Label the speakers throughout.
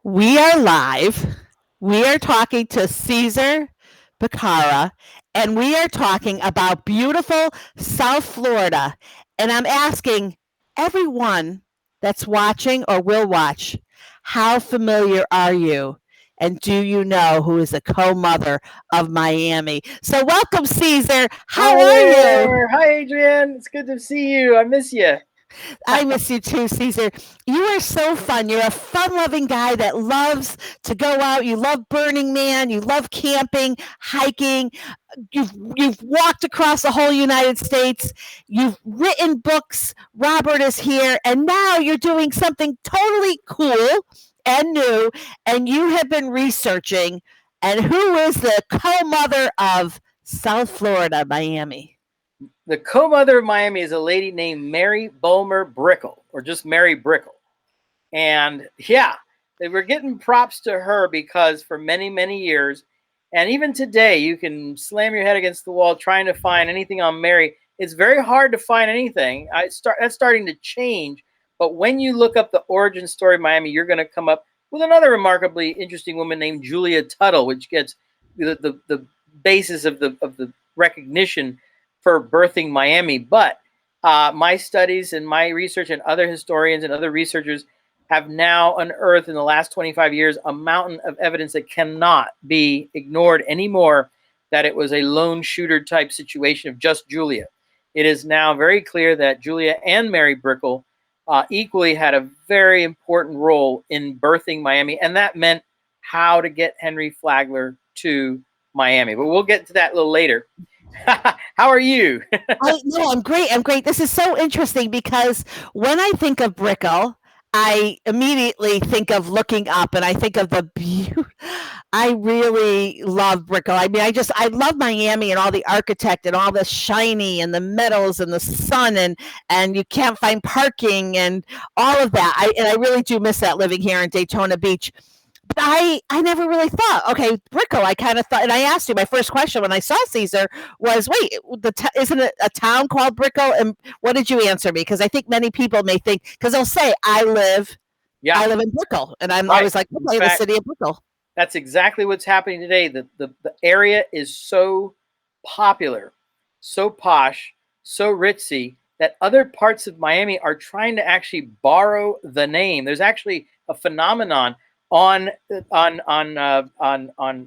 Speaker 1: We are live. We are talking to Cesar Becerra, and we are talking about beautiful South Florida. And I'm asking everyone that's watching or will watch, how familiar are you? And do you know who is the co-mother of Miami? So welcome, Cesar. How
Speaker 2: Hi
Speaker 1: are you?
Speaker 2: there. Hi, Adrian. It's good to see you. I miss you.
Speaker 1: I miss you too, Cesar. You are so fun. You're a fun-loving guy that loves to go out. You love Burning Man. You love camping, hiking. You've walked across the whole United States. You've written books. Robert is here, and now you're doing something totally cool and new. And you have been researching. And who is the co-mother of South Florida, Miami?
Speaker 2: The co-mother of Miami is a lady named Mary Brickell, or just Mary Brickell. And yeah, they were getting props to her because for many, many years, and even today, you can slam your head against the wall trying to find anything on Mary. It's very hard to find anything. That's starting to change. But when you look up the origin story of Miami, you're going to come up with another remarkably interesting woman named Julia Tuttle, which gets the basis of the recognition for birthing Miami. But my studies and my research and other historians and other researchers have now unearthed in the last 25 years a mountain of evidence that cannot be ignored anymore that it was a lone shooter type situation of just Julia. It is now very clear that Julia and Mary Brickell equally had a very important role in birthing Miami, and that meant how to get Henry Flagler to Miami. But we'll get to that a little later. How are you?
Speaker 1: I'm great. I'm great. This is so interesting because when I think of Brickell, I immediately think of looking up and I think of the beauty. I really love Brickell. I mean, I love Miami and all the architect and all the shiny and the metals and the sun and you can't find parking and all of that. I really do miss that living here in Daytona Beach. But I never really thought, okay, Brickell. I kind of thought, and I asked you my first question when I saw Caesar was, wait, isn't it a town called Brickell? And what did you answer me? Because I think many people may think, because they'll say,
Speaker 2: Yeah,
Speaker 1: I live in Brickell, and I'm
Speaker 2: right.
Speaker 1: always like,
Speaker 2: In
Speaker 1: okay, the
Speaker 2: fact,
Speaker 1: city of Brickell.
Speaker 2: that's exactly what's happening today. The area is so popular, so posh, so ritzy that other parts of Miami are trying to actually borrow the name. There's actually a phenomenon on on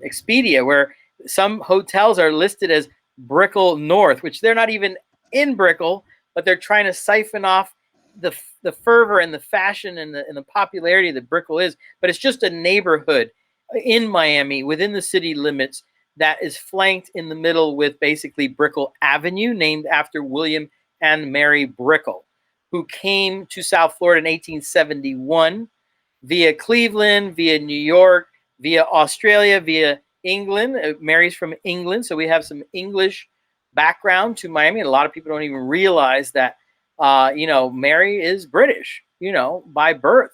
Speaker 2: Expedia where some hotels are listed as Brickell North, which they're not even in Brickell, but they're trying to siphon off the the fervor and the fashion and the popularity that Brickell is. But it's just a neighborhood in Miami within the city limits that is flanked in the middle with basically Brickell Avenue, named after William and Mary Brickell, who came to South Florida in 1871 via Cleveland, via New York, via Australia, via England. Mary's from England, so we have some English background to Miami. And a lot of people don't even realize that, Mary is British, by birth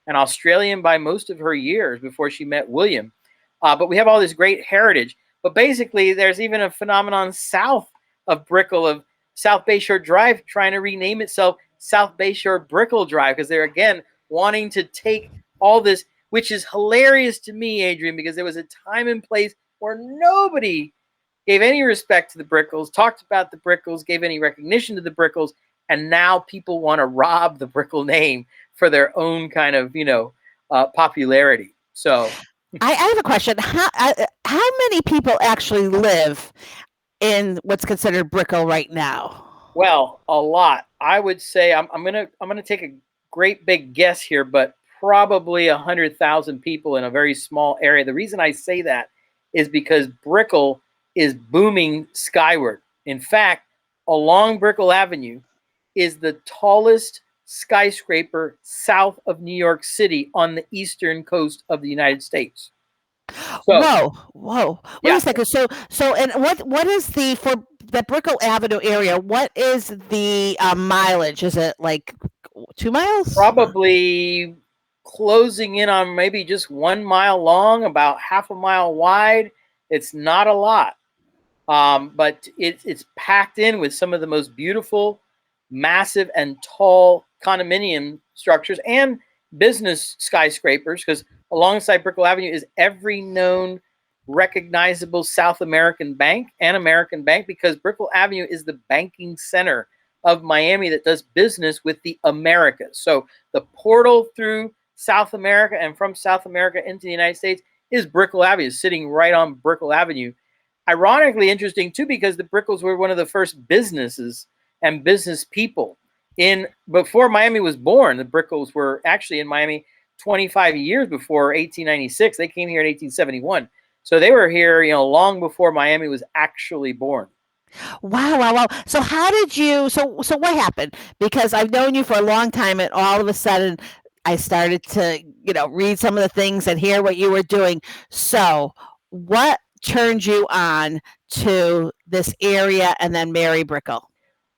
Speaker 2: and Australian by most of her years before she met William. But we have all this great heritage. But basically, there's even a phenomenon south of Brickell of South Bayshore Drive trying to rename itself South Bayshore Brickell Drive because they're, again, wanting to take all this, which is hilarious to me, Adrian, because there was a time and place where nobody gave any respect to the Brickells, talked about the Brickells, gave any recognition to the Brickells, and now people want to rob the Brickell name for their own kind of, popularity. So,
Speaker 1: I have a question. How many people actually live in what's considered Brickell right now?
Speaker 2: well, a lot. I would say I'm gonna take a great big guess here, but probably 100,000 people in a very small area. The reason I say that is because Brickell is booming skyward. In fact, along Brickell Avenue is the tallest skyscraper south of New York City on the eastern coast of the United States. So,
Speaker 1: Whoa, whoa. Wait
Speaker 2: yeah,
Speaker 1: a second. And what is the for the Brickell Avenue area? What is the mileage? Is it like 2 miles?
Speaker 2: probably closing in on maybe just 1 mile long, about half a mile wide. It's not a lot, but it's packed in with some of the most beautiful, massive, and tall condominium structures. And business skyscrapers, because alongside Brickell Avenue is every known recognizable South American bank and American bank, because Brickell Avenue is the banking center of Miami that does business with the Americas. So the portal through South America and from South America into the United States is Brickell Avenue, sitting right on Brickell Avenue. Ironically interesting too, because the Brickells were one of the first businesses and business people in before Miami was born. The Brickells were actually in Miami 25 years before 1896. They came here in 1871. So they were here, long before Miami was actually born.
Speaker 1: Wow, wow, wow. So how did you so what happened? Because I've known you for a long time and all of a sudden I started to, read some of the things and hear what you were doing. So, what turned you on to this area and then Mary Brickell?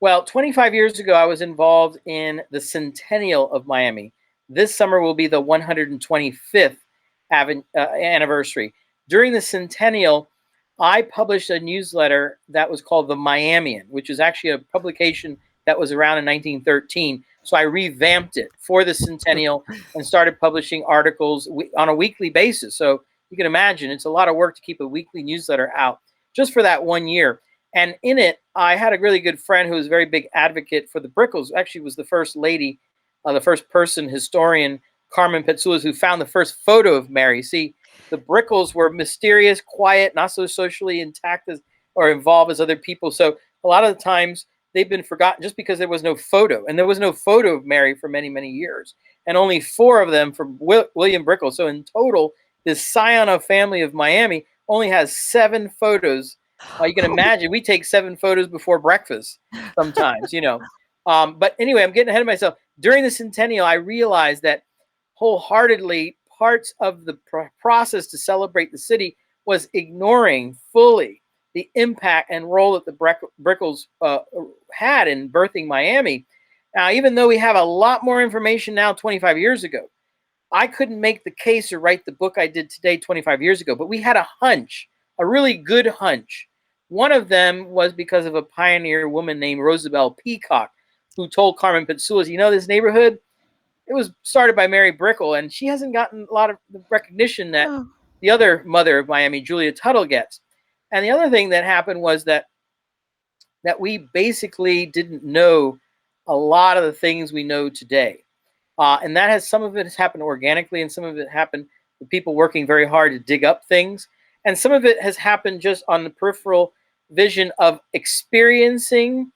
Speaker 2: Well, 25 years ago, I was involved in the centennial of Miami. This summer will be the 125th anniversary. During the centennial, I published a newsletter that was called The Miamian, which is actually a publication that was around in 1913. So I revamped it for the centennial and started publishing articles on a weekly basis. So you can imagine it's a lot of work to keep a weekly newsletter out just for that 1 year. And in it, I had a really good friend who was a very big advocate for the Brickels. Actually, was the first lady, the first person historian, Carmen Petzulas, who found the first photo of Mary. See, the Brickels were mysterious, quiet, not so socially intact as or involved as other people. So a lot of the times they've been forgotten just because there was no photo. And there was no photo of Mary for many, many years. And only 4 of them from William Brickell. So in total, this scion of family of Miami only has 7 photos. You can imagine we take 7 photos before breakfast sometimes. But anyway, I'm getting ahead of myself. During the centennial, I realized that wholeheartedly parts of the process to celebrate the city was ignoring fully the impact and role that the Brickels had in birthing Miami. Now, even though we have a lot more information now 25 years ago, I couldn't make the case or write the book I did today 25 years ago, but we had a hunch, a really good hunch. One of them was because of a pioneer woman named Rosabelle Peacock, who told Carmen Petzulas, this neighborhood, it was started by Mary Brickell, and she hasn't gotten a lot of recognition that
Speaker 1: Oh.
Speaker 2: the other mother of Miami, Julia Tuttle, gets. And the other thing that happened was that we basically didn't know a lot of the things we know today. And that some of it has happened organically, and some of it happened with people working very hard to dig up things. And some of it has happened just on the peripheral vision of experiencing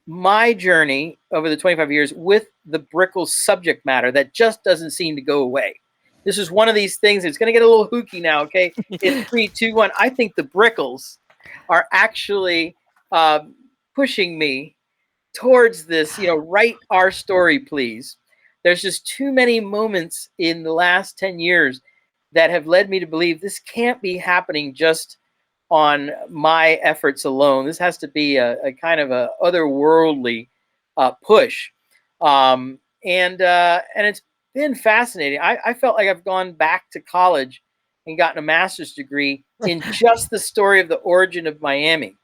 Speaker 2: my journey over the 25 years with the Brickell subject matter that just doesn't seem to go away. This is one of these things. It's going to get a little hooky now, okay? It's 3, 2, 1. I think the Brickels are actually pushing me towards this, write our story, please. There's just too many moments in the last 10 years that have led me to believe this can't be happening just on my efforts alone. This has to be a kind of a otherworldly push. And it's been fascinating. I felt like I've gone back to college and gotten a master's degree in just the story of the origin of Miami.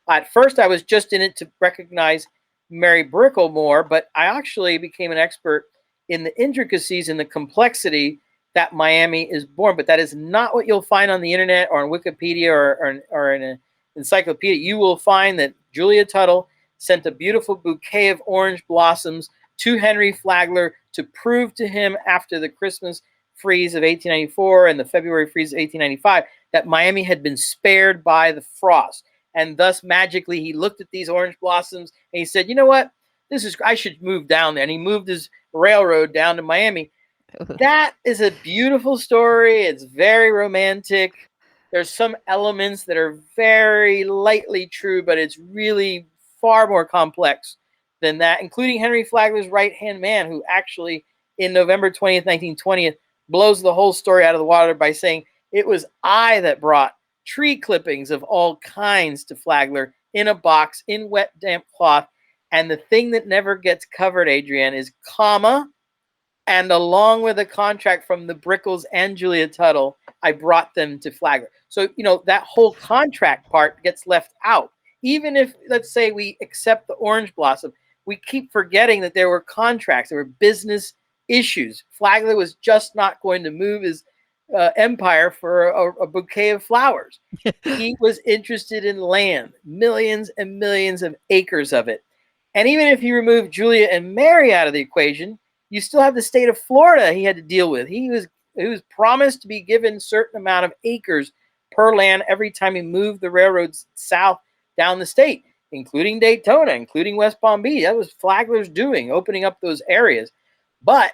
Speaker 2: At first, I was just in it to recognize Mary Brickell more, but I actually became an expert in the intricacies and the complexity that Miami is born. But that is not what you'll find on the internet or on Wikipedia or in an encyclopedia. You will find that Julia Tuttle sent a beautiful bouquet of orange blossoms to Henry Flagler to prove to him after the Christmas freeze of 1894 and the February freeze of 1895 that Miami had been spared by the frost. And thus magically he looked at these orange blossoms and he said, you know what? I should move down there. And he moved his railroad down to Miami. That is a beautiful story. It's very romantic. There's some elements that are very lightly true, but it's really far more complex than that, including Henry Flagler's right-hand man, who actually in November 20th, 1920, blows the whole story out of the water by saying, it was I that brought tree clippings of all kinds to Flagler in a box in wet, damp cloth. And the thing that never gets covered, Adrienne, is comma, and along with a contract from the Brickels and Julia Tuttle, I brought them to Flagler. So, that whole contract part gets left out. Even if, let's say, we accept the orange blossom, we keep forgetting that there were contracts, there were business issues. Flagler was just not going to move his empire for a bouquet of flowers. He was interested in land, millions and millions of acres of it. And even if you remove Julia and Mary out of the equation, you still have the state of Florida he had to deal with. He was promised to be given a certain amount of acres per land every time he moved the railroads south down the state, including Daytona, including West Palm Beach. That was Flagler's doing, opening up those areas. But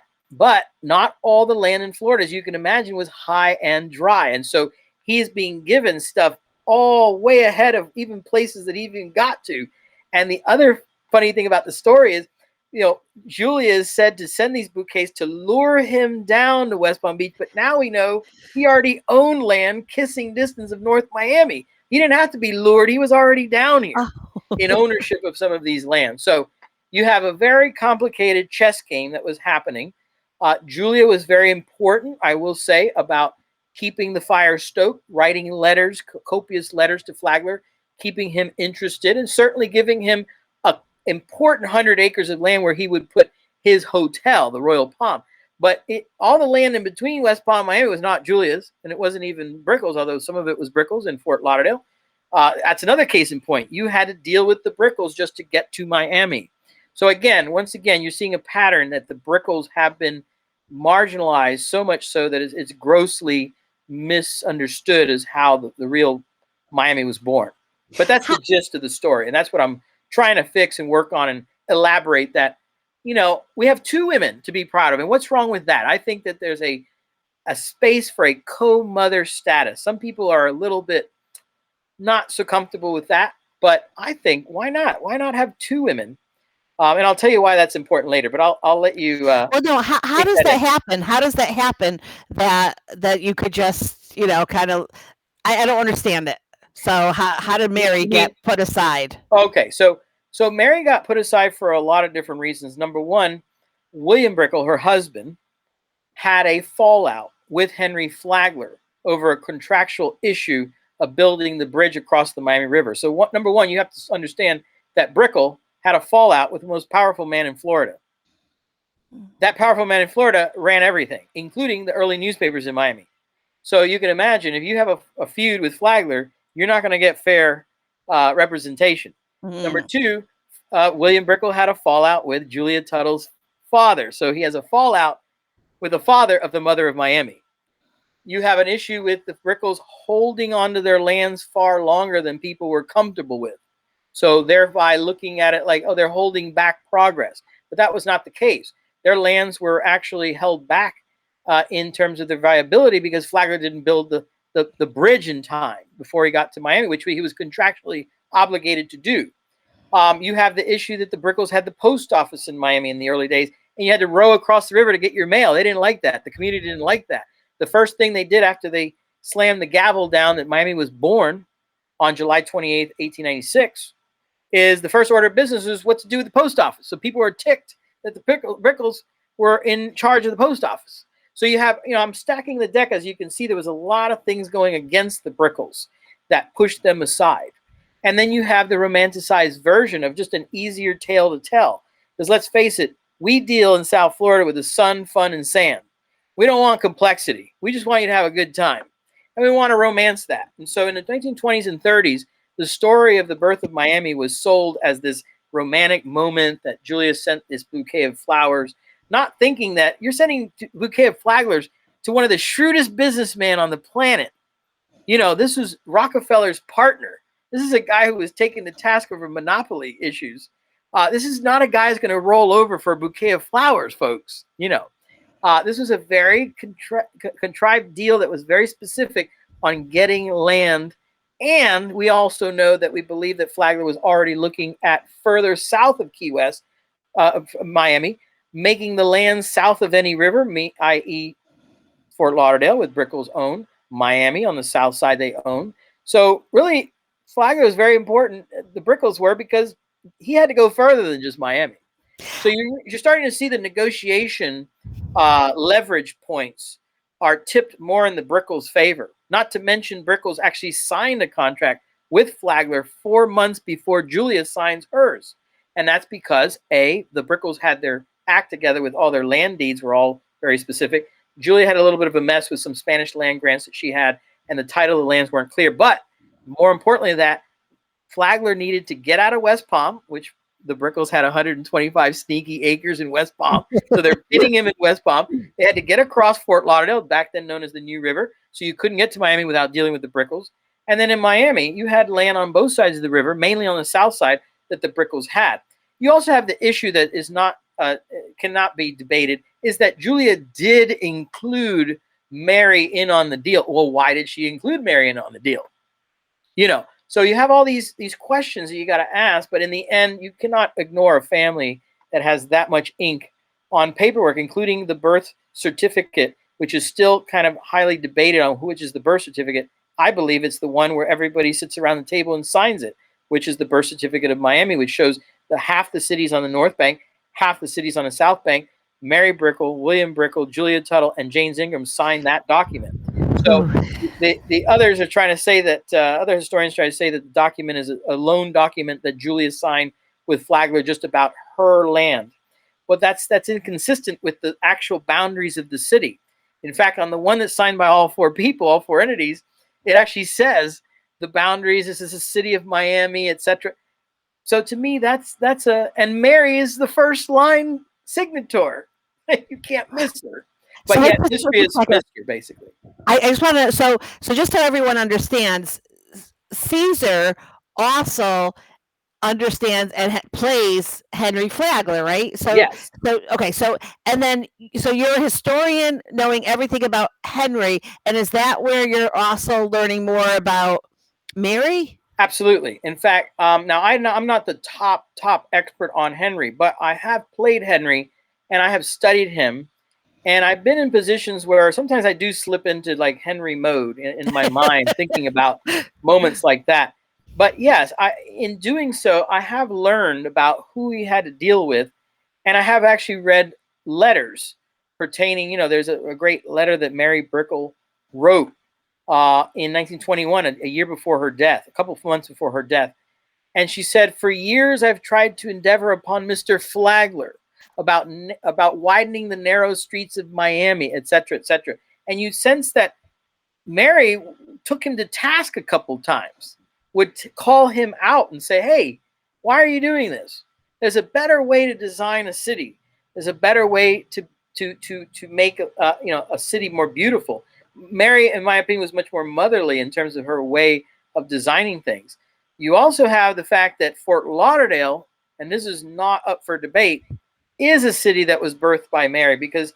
Speaker 2: not all the land in Florida, as you can imagine, was high and dry. And so he's being given stuff all way ahead of even places that he even got to. And the other funny thing about the story is, Julia is said to send these bouquets to lure him down to West Palm Beach. But now we know he already owned land kissing distance of North Miami. He didn't have to be lured. He was already down here in ownership of some of these lands. So you have a very complicated chess game that was happening. Julia was very important, I will say, about keeping the fire stoked, writing letters, copious letters to Flagler, keeping him interested, and certainly giving him an important 100 acres of land where he would put his hotel, the Royal Palm. But all the land in between West Palm and Miami was not Julia's, and it wasn't even Brickell's, although some of it was Brickell's in Fort Lauderdale. That's another case in point. You had to deal with the Brickells just to get to Miami. So once again, you're seeing a pattern that the Brickells have been marginalized so much so that it's grossly misunderstood as how the real Miami was born. But that's the gist of the story, and that's what I'm trying to fix and work on and elaborate that. We have two women to be proud of. And what's wrong with that? I think that there's a space for a co-mother status. Some people are a little bit not so comfortable with that, but I think, why not? Why not have two women? And I'll tell you why that's important later, but I'll let you.
Speaker 1: Well, no, how does that happen? How does that happen that you could just, kind of, I don't understand it. So how did Mary get put aside?
Speaker 2: Okay, so Mary got put aside for a lot of different reasons. Number one, William Brickell, her husband, had a fallout with Henry Flagler over a contractual issue of building the bridge across the Miami River. So number one, you have to understand that Brickell had a fallout with the most powerful man in Florida. That powerful man in Florida ran everything, including the early newspapers in Miami. So you can imagine if you have a feud with Flagler, you're not going to get fair representation. Mm-hmm. Number two, William Brickell had a fallout with Julia Tuttle's father. So he has a fallout with the father of the mother of Miami. You have an issue with the Brickells holding onto their lands far longer than people were comfortable with. So thereby looking at it like, oh, they're holding back progress. But that was not the case. Their lands were actually held back in terms of their viability because Flagler didn't build the bridge in time before he got to Miami, which he was contractually obligated to do. You have the issue that the Brickells had the post office in Miami in the early days, and you had to row across the river to get your mail. They didn't like that. The community didn't like that. The first thing they did after they slammed the gavel down that Miami was born on July 28th, 1896, is the first order of business is what to do with the post office. So people were ticked that the Brickells were in charge of the post office. So you have, I'm stacking the deck. As you can see, there was a lot of things going against the Brickells that pushed them aside. And then you have the romanticized version of just an easier tale to tell. Because let's face it, we deal in South Florida with the sun, fun, and sand. We don't want complexity. We just want you to have a good time. And we want to romance that. And so in the 1920s and 30s, the story of the birth of Miami was sold as this romantic moment that Julia sent this bouquet of flowers, not thinking that you're sending a bouquet of Flaglers to one of the shrewdest businessmen on the planet. This was Rockefeller's partner. This is a guy who was taken to task over monopoly issues. This is not a guy who's going to roll over for a bouquet of flowers, folks. This was a very contrived deal that was very specific on getting land. And we also know that we believe that Flagler was already looking at further south of Key West, of Miami, making the land south of any river, i.e. Fort Lauderdale, with Brickell's own, Miami on the south side they own. So really, Flagler was very important, the Brickells were, because he had to go further than just Miami. So you're starting to see the negotiation leverage points are tipped more in the Brickells' favor. Not to mention Brickells actually signed a contract with Flagler 4 months before Julia signs hers. And that's because, A, the Brickells had their act together with all their land deeds were all very specific. Julia had a little bit of a mess with some Spanish land grants that she had, and the title of the lands weren't clear. But more importantly, that Flagler needed to get out of West Palm, which the Brickles had 125 sneaky acres in West Palm. So they're pitting him in West Palm. They had to get across Fort Lauderdale, back then known as the New River. So you couldn't get to Miami without dealing with the Brickles. And then in Miami, you had land on both sides of the river, mainly on the south side, that the Brickles had. You also have the issue that is not cannot be debated, is that Julia did include Mary in on the deal. Well, why did she include Mary in on the deal? So you have all these questions that you got to ask, but in the end, you cannot ignore a family that has that much ink on paperwork, including the birth certificate, which is still kind of highly debated on which is the birth certificate. I believe it's the one where everybody sits around the table and signs it, which is the birth certificate of Miami, which shows half the cities on the North Bank, half the cities on the South Bank. Mary Brickell, William Brickell, Julia Tuttle, and James Ingram signed that document. So the others are trying to say that, other historians try to say that the document is a loan document that Julia signed with Flagler just about her land. But that's inconsistent with the actual boundaries of the city. In fact, on the one that's signed by all four people, all four entities, it actually says the boundaries, this is the city of Miami, etc. So to me, and Mary is the first line signator. You can't miss her. But
Speaker 1: So
Speaker 2: yet history is history, basically.
Speaker 1: I just want to so just so everyone understands, Caesar also understands and plays Henry Flagler, right? So
Speaker 2: Yes,
Speaker 1: okay, so you're a historian knowing everything about Henry, and is that where you're also learning more about Mary?
Speaker 2: absolutely. In fact, now I'm not the top expert on Henry, but I have played Henry and I have studied him. And I've been in positions where sometimes I do slip into like Henry mode in my mind, thinking about moments like that. But yes, in doing so, I have learned about who he had to deal with. And I have actually read letters pertaining, there's a great letter that Mary Brickell wrote in 1921, a year before her death, a couple of months before her death. And she said, "For years, I've tried to endeavor upon Mr. Flagler about widening the narrow streets of Miami, etc., etc." And you sense that Mary took him to task a couple times, would call him out and say, "Hey, why are you doing this? There's a better way to design a city. There's a better way to make a city more beautiful." Mary, in my opinion, was much more motherly in terms of her way of designing things. You also have the fact that Fort Lauderdale, and this is not up for debate, is a city that was birthed by Mary, because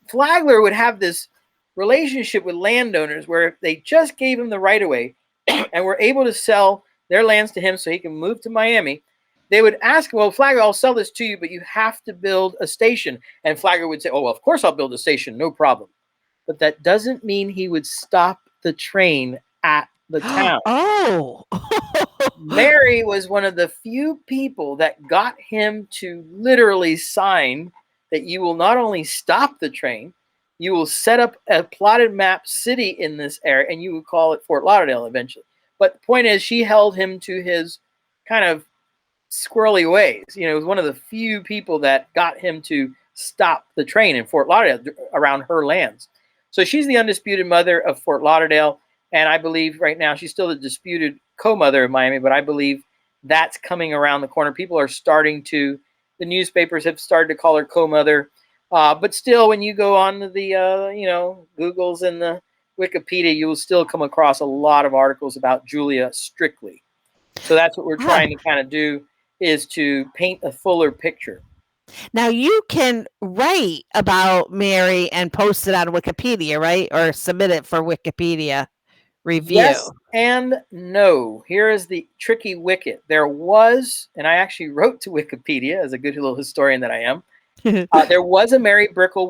Speaker 2: Flagler would have this relationship with landowners where if they just gave him the right of way and were able to sell their lands to him so he can move to Miami, they would ask him, "Well, Flagler, I'll sell this to you, but you have to build a station." And Flagler would say, "Oh, well, of course I'll build a station, no problem." But that doesn't mean he would stop the train at the town.
Speaker 1: Oh.
Speaker 2: Mary was one of the few people that got him to literally sign that you will not only stop the train, you will set up a plotted map city in this area, and you would call it Fort Lauderdale eventually. But the point is, she held him to his kind of squirrely ways. It was one of the few people that got him to stop the train in Fort Lauderdale around her lands. So she's the undisputed mother of Fort Lauderdale. And I believe right now she's still the disputed co-mother of Miami, but I believe that's coming around the corner. People are the newspapers have started to call her co-mother. But still, when you go on to the, Googles and the Wikipedia, you will still come across a lot of articles about Julia strictly. So that's what we're trying to kind of do, is to paint a fuller picture.
Speaker 1: Now you can write about Mary and post it on Wikipedia, right? Or submit it for Wikipedia review.
Speaker 2: Yes and no. Here is the tricky wicket. There was, and I actually wrote to Wikipedia as a good little historian that I am. There was a Mary Brickell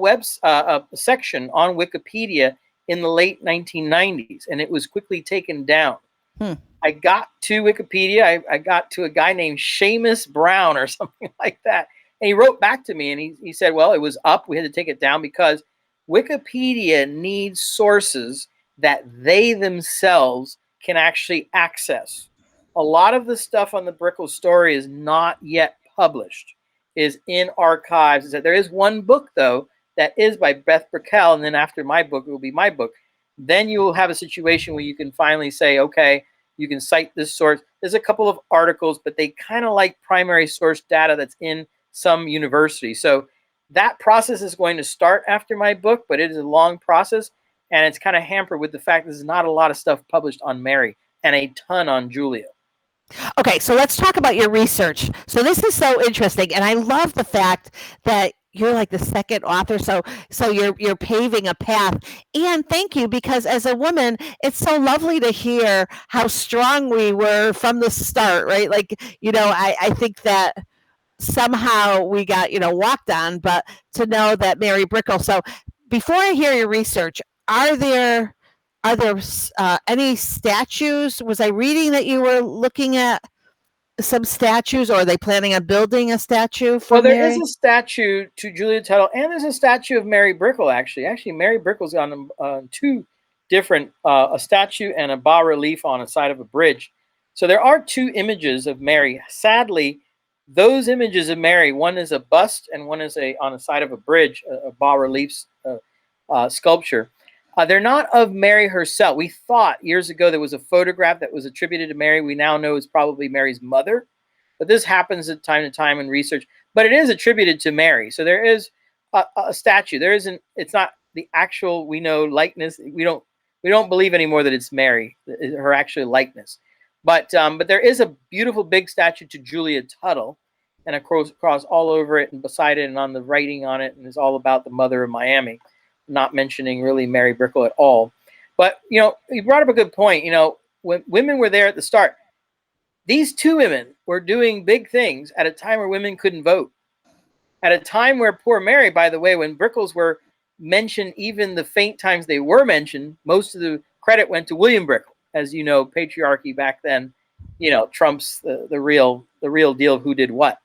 Speaker 2: section on Wikipedia in the late 1990s, and it was quickly taken down. I got to Wikipedia. I got to a guy named Seamus Brown or something like that. And he wrote back to me and he said, well, it was up. We had to take it down because Wikipedia needs sources that they themselves can actually access. A lot of the stuff on the Brickell story is not yet published. is in archives. Is that there is one book, though, that is by Beth Brickell, and then after my book, it will be my book. Then you will have a situation where you can finally say, okay, you can cite this source. There's a couple of articles, but they kind of like primary source data that's in some university. So that process is going to start after my book, but it is a long process, and it's kind of hampered with the fact there's not a lot of stuff published on Mary and a ton on Julia.
Speaker 1: Okay, so let's talk about your research. So this is so interesting, and I love the fact that you're like the second author. So you're paving a path. And thank you, because as a woman, it's so lovely to hear how strong we were from the start, right? Like, I think that somehow we got, walked on, but to know that Mary Brickell. So before I hear your research, are there any statues? Was I reading that you were looking at some statues, or are they planning on building a statue for
Speaker 2: Well, there is
Speaker 1: Mary?
Speaker 2: a statue to Julia Tuttle, and there's a statue of Mary Brickell, actually. Actually, Mary Brickell's on two different, a statue and a bas-relief on the side of a bridge. So there are two images of Mary. Sadly, those images of Mary, one is a bust and one is on the side of a bridge, a bas-relief sculpture. They're not of Mary herself. We thought years ago there was a photograph that was attributed to Mary. We now know it's probably Mary's mother. But this happens at time to time in research. But it is attributed to Mary. So there is a statue. There isn't. It's not the actual, we know, likeness. We don't believe anymore that it's Mary, her actual likeness. But there is a beautiful big statue to Julia Tuttle, and a cross all over it and beside it and on the writing on it, and it's all about the mother of Miami, not mentioning really Mary Brickell at all. But you brought up a good point. When women were there at the start, these two women were doing big things at a time where women couldn't vote. At a time where poor Mary, by the way, when Brickels were mentioned, even the faint times they were mentioned, most of the credit went to William Brickell. As you know, patriarchy back then, trumps the real deal of who did what.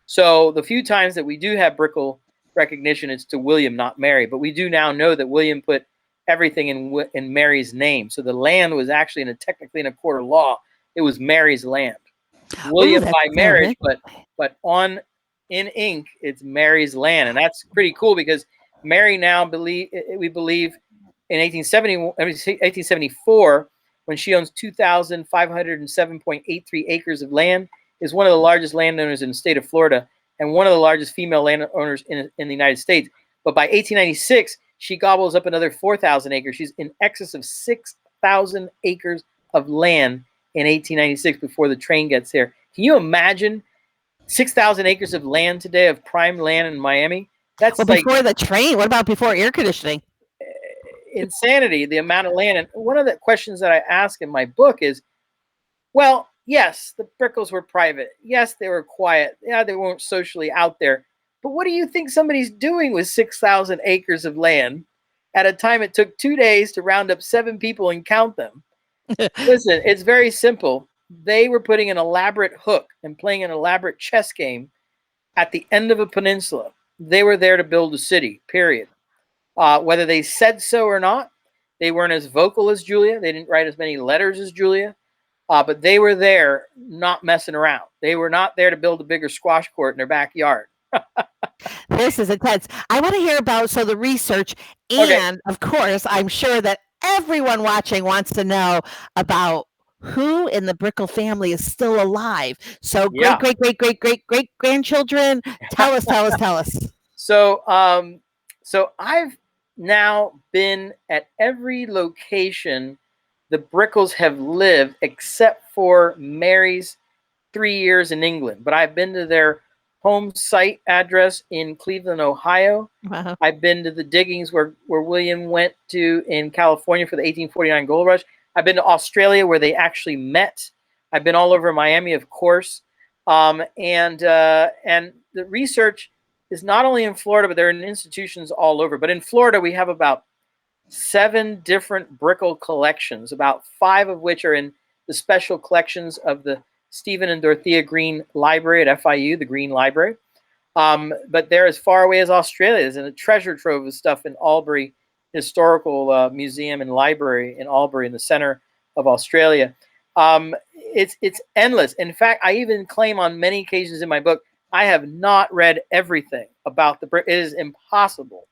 Speaker 2: So the few times that we do have Brickell recognition, it's to William, not Mary. But we do now know that William put everything in Mary's name. So the land was actually technically in a court of law, it was Mary's land. William by marriage, but in ink, it's Mary's land, and that's pretty cool because Mary now we believe in 1874, when she owns 2,507.83 acres of land, is one of the largest landowners in the state of Florida and one of the largest female landowners in the United States. But by 1896, she gobbles up another 4,000 acres. She's in excess of 6,000 acres of land in 1896 before the train gets there. Can you imagine 6,000 acres of land today, of prime land in Miami? That's
Speaker 1: before the train. What about before air conditioning?
Speaker 2: Insanity, the amount of land. And one of the questions that I ask in my book is, well, yes, the Brickels were private. Yes, they were quiet. Yeah, they weren't socially out there. But what do you think somebody's doing with 6,000 acres of land at a time it took 2 days to round up 7 people and count them? Listen, it's very simple. They were putting an elaborate hook and playing an elaborate chess game at the end of a peninsula. They were there to build a city, period. Whether they said so or not, they weren't as vocal as Julia. They didn't write as many letters as Julia. But they were there not messing around. They were not there to build a bigger squash court in their backyard.
Speaker 1: This is intense. I want to hear about the research, and of course, I'm sure that everyone watching wants to know about who in the Brickell family is still alive. So great grandchildren. Tell us.
Speaker 2: So I've now been at every location the Brickels have lived except for Mary's 3 years in England. But I've been to their home site address in Cleveland, Ohio.
Speaker 1: Wow.
Speaker 2: I've been to the diggings where William went to in California for the 1849 gold rush. I've been to Australia where they actually met. I've been all over Miami, of course. And the research is not only in Florida, but they're in institutions all over. But in Florida, we have about 7 different Brickell collections, about 5 of which are in the special collections of the Stephen and Dorothea Green Library at FIU, the Green Library. But they're as far away as Australia. There's a treasure trove of stuff in Albury Historical Museum and Library in Albury, in the center of Australia. It's endless. In fact, I even claim on many occasions in my book I have not read everything about the Brickell. It is impossible.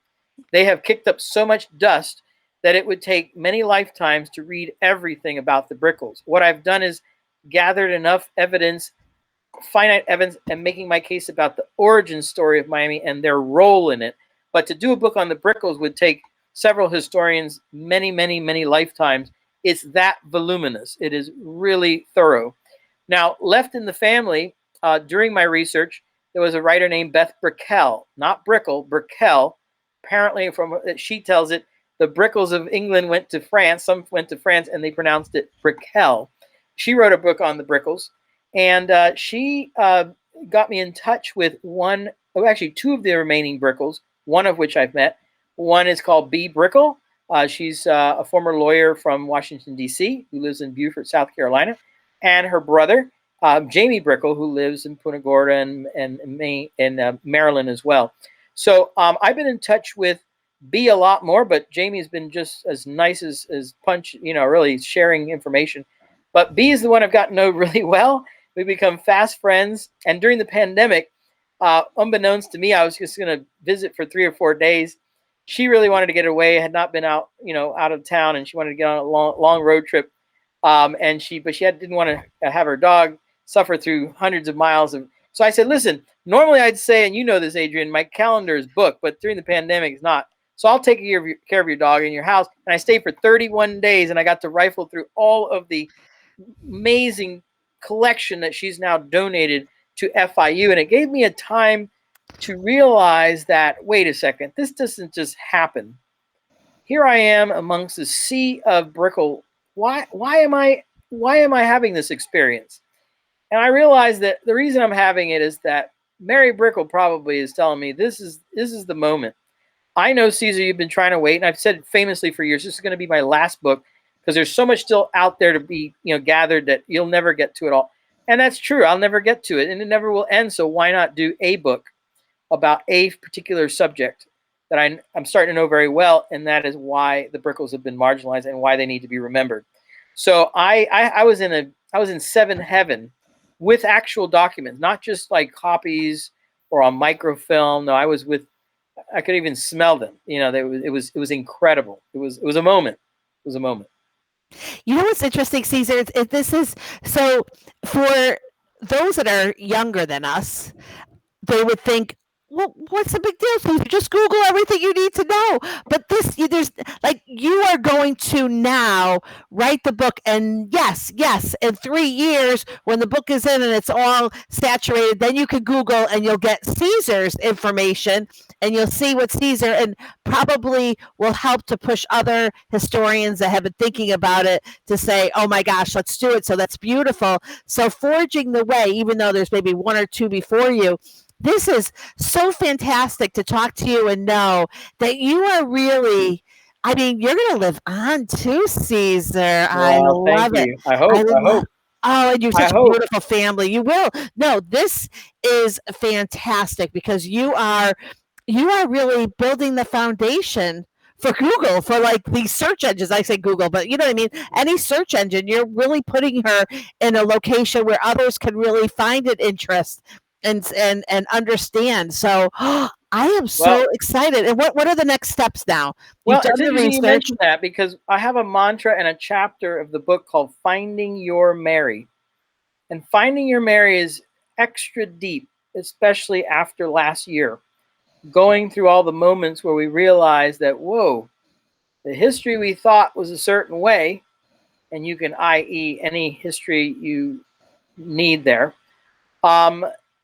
Speaker 2: They have kicked up so much dust that it would take many lifetimes to read everything about the Brickels. What I've done is gathered enough evidence, finite evidence, and making my case about the origin story of Miami and their role in it. But to do a book on the Brickels would take several historians many, many, many lifetimes. It's that voluminous. It is really thorough. Now, left in the family, during my research, there was a writer named Beth Brickell, not Brickell, Brickell. Apparently, from she tells it, the Brickels of England went to France. Some went to France, and they pronounced it Brickell. She wrote a book on the Brickels, and she got me in touch with actually two of the remaining Brickels, one of which I've met. One is called Bee Brickell. She's a former lawyer from Washington, D.C., who lives in Beaufort, South Carolina, and her brother, Jamie Brickell, who lives in Punta Gorda and Maryland as well. So I've been in touch with B a lot more, but Jamie's been just as nice as Punch, really sharing information. But B is the one I've gotten to know really well. We've become fast friends. And during the pandemic, unbeknownst to me, I was just going to visit for 3 or 4 days. She really wanted to get away, had not been out of town, and she wanted to get on a long road trip. But she didn't want to have her dog suffer through hundreds of miles of. So I said, listen, normally I'd say, and you know this, Adrian, my calendar is booked, but during the pandemic it's not. So I'll take care of your dog in your house. And I stayed for 31 days, and I got to rifle through all of the amazing collection that she's now donated to FIU. And it gave me a time to realize that, wait a second, this doesn't just happen. Here I am amongst the sea of Brickell. Why am I having this experience? And I realized that the reason I'm having it is that Mary Brickell probably is telling me this is the moment. I know, Cesar, you've been trying to wait, and I've said famously for years, this is going to be my last book because there's so much still out there to be gathered that you'll never get to it all. And that's true. I'll never get to it, and it never will end. So why not do a book about a particular subject that I'm starting to know very well, and that is why the Brickels have been marginalized and why they need to be remembered. So I was in seventh heaven with actual documents, not just like copies or on microfilm. No, I could even smell them. It was incredible. It was a moment. It was a moment.
Speaker 1: You know what's interesting, Cesar? This is so for those that are younger than us, they would think, well, what's the big deal? So just Google everything you need to know. But there's like you are going to now write the book, and yes, in 3 years when the book is in and it's all saturated, then you can Google and you'll get Cesar's information, and you'll see what Cesar and probably will help to push other historians that have been thinking about it to say, oh my gosh, let's do it. So that's beautiful. So forging the way, even though there's maybe one or two before you. This is so fantastic to talk to you and know that you are really, I mean, you're going to live on too, Cesar. I love it.
Speaker 2: I hope.
Speaker 1: Oh, and you're such a beautiful family. You will. No, this is fantastic because you are really building the foundation for Google, for like these search engines. I say Google, but you know what I mean? Any search engine, you're really putting her in a location where others can really find it interest and understand. So I am so excited. And what are the next steps now?
Speaker 2: You've done the research. You mentioned that because I have a mantra and a chapter of the book called Finding Your Mary. And Finding Your Mary is extra deep, especially after last year, going through all the moments where we realized that, whoa, the history we thought was a certain way, and you can i.e. any history you need there,